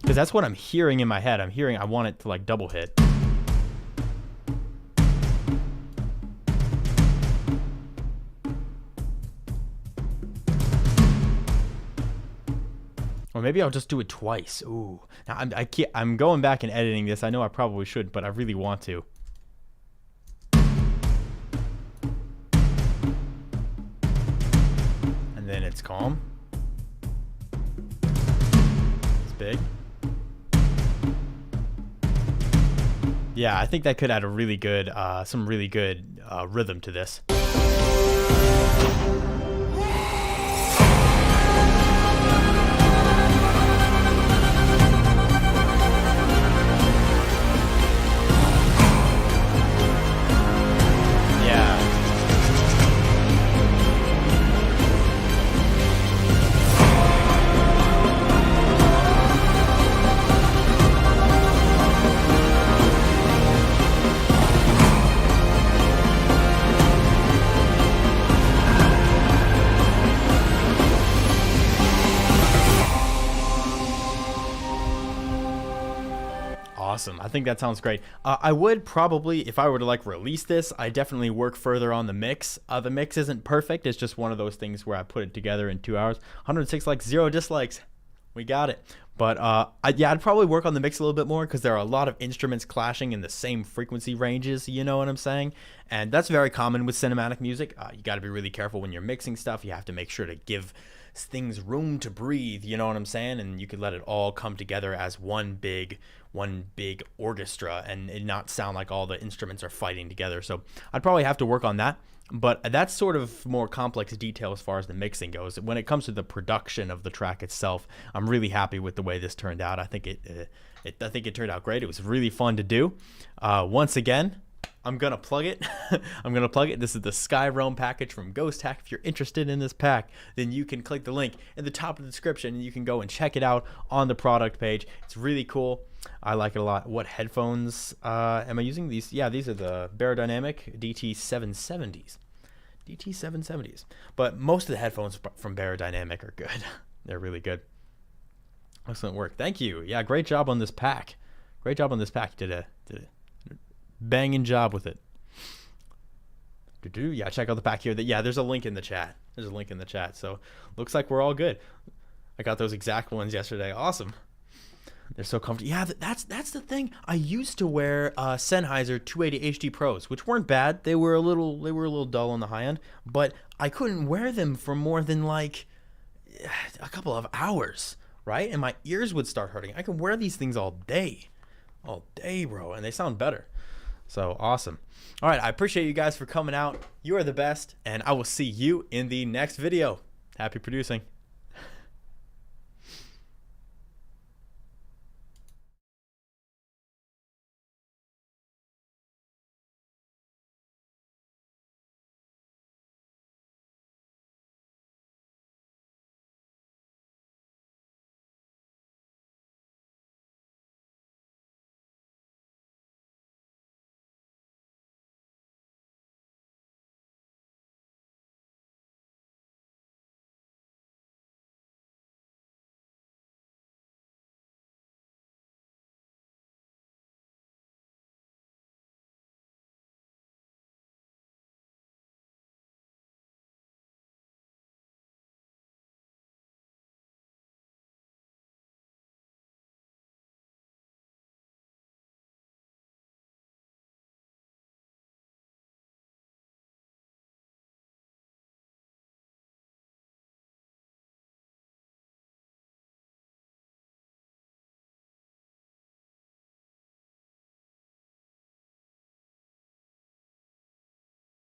Because that's what I'm hearing in my head. I'm hearing I want it to like double hit. Or maybe I'll just do it twice. Ooh. Now I'm going back and editing this. I know I probably should, but I really want to. And then it's calm. It's big. Yeah, I think that could add a really good, some really good rhythm to this. Awesome. I think that sounds great. I would probably, if I were to like release this, I definitely work further on the mix. The mix isn't perfect. It's just one of those things where I put it together in 2 hours. 106 likes, 0 dislikes. We got it. But yeah, I'd probably work on the mix a little bit more because there are a lot of instruments clashing in the same frequency ranges. You know what I'm saying? And that's very common with cinematic music. You got to be really careful when you're mixing stuff. You have to make sure to give things room to breathe. You know what I'm saying? And you could let it all come together as one big orchestra and it not sound like all the instruments are fighting together. So I'd probably have to work on that. But that's sort of more complex detail as far as the mixing goes. When it comes to the production of the track itself, I'm really happy with the way this turned out. I think it turned out great. It was really fun to do. Once again, I'm gonna plug it. I'm gonna plug it. This is the Skyrealm package from Ghosthack. If you're interested in this pack, then you can click the link in the top of the description and you can go and check it out on the product page. It's really cool. I like it a lot. What headphones am I using? These, yeah, these are the Beyerdynamic DT770s. DT770s. But most of the headphones from Beyerdynamic are good. They're really good. Excellent work. Thank you. Yeah, great job on this pack. Great job on this pack. Did a banging job with it. Yeah, check out the pack here. Yeah, there's a link in the chat. There's a link in the chat. So looks like we're all good. I got those exact ones yesterday. Awesome. They're so comfortable. Yeah, that's the thing. I used to wear Sennheiser 280 HD Pros, which weren't bad. They were a little dull on the high end, but I couldn't wear them for more than like a couple of hours, right? And my ears would start hurting. I can wear these things all day, bro, and they sound better. So awesome. All right, I appreciate you guys for coming out. You are the best, and I will see you in the next video. Happy producing.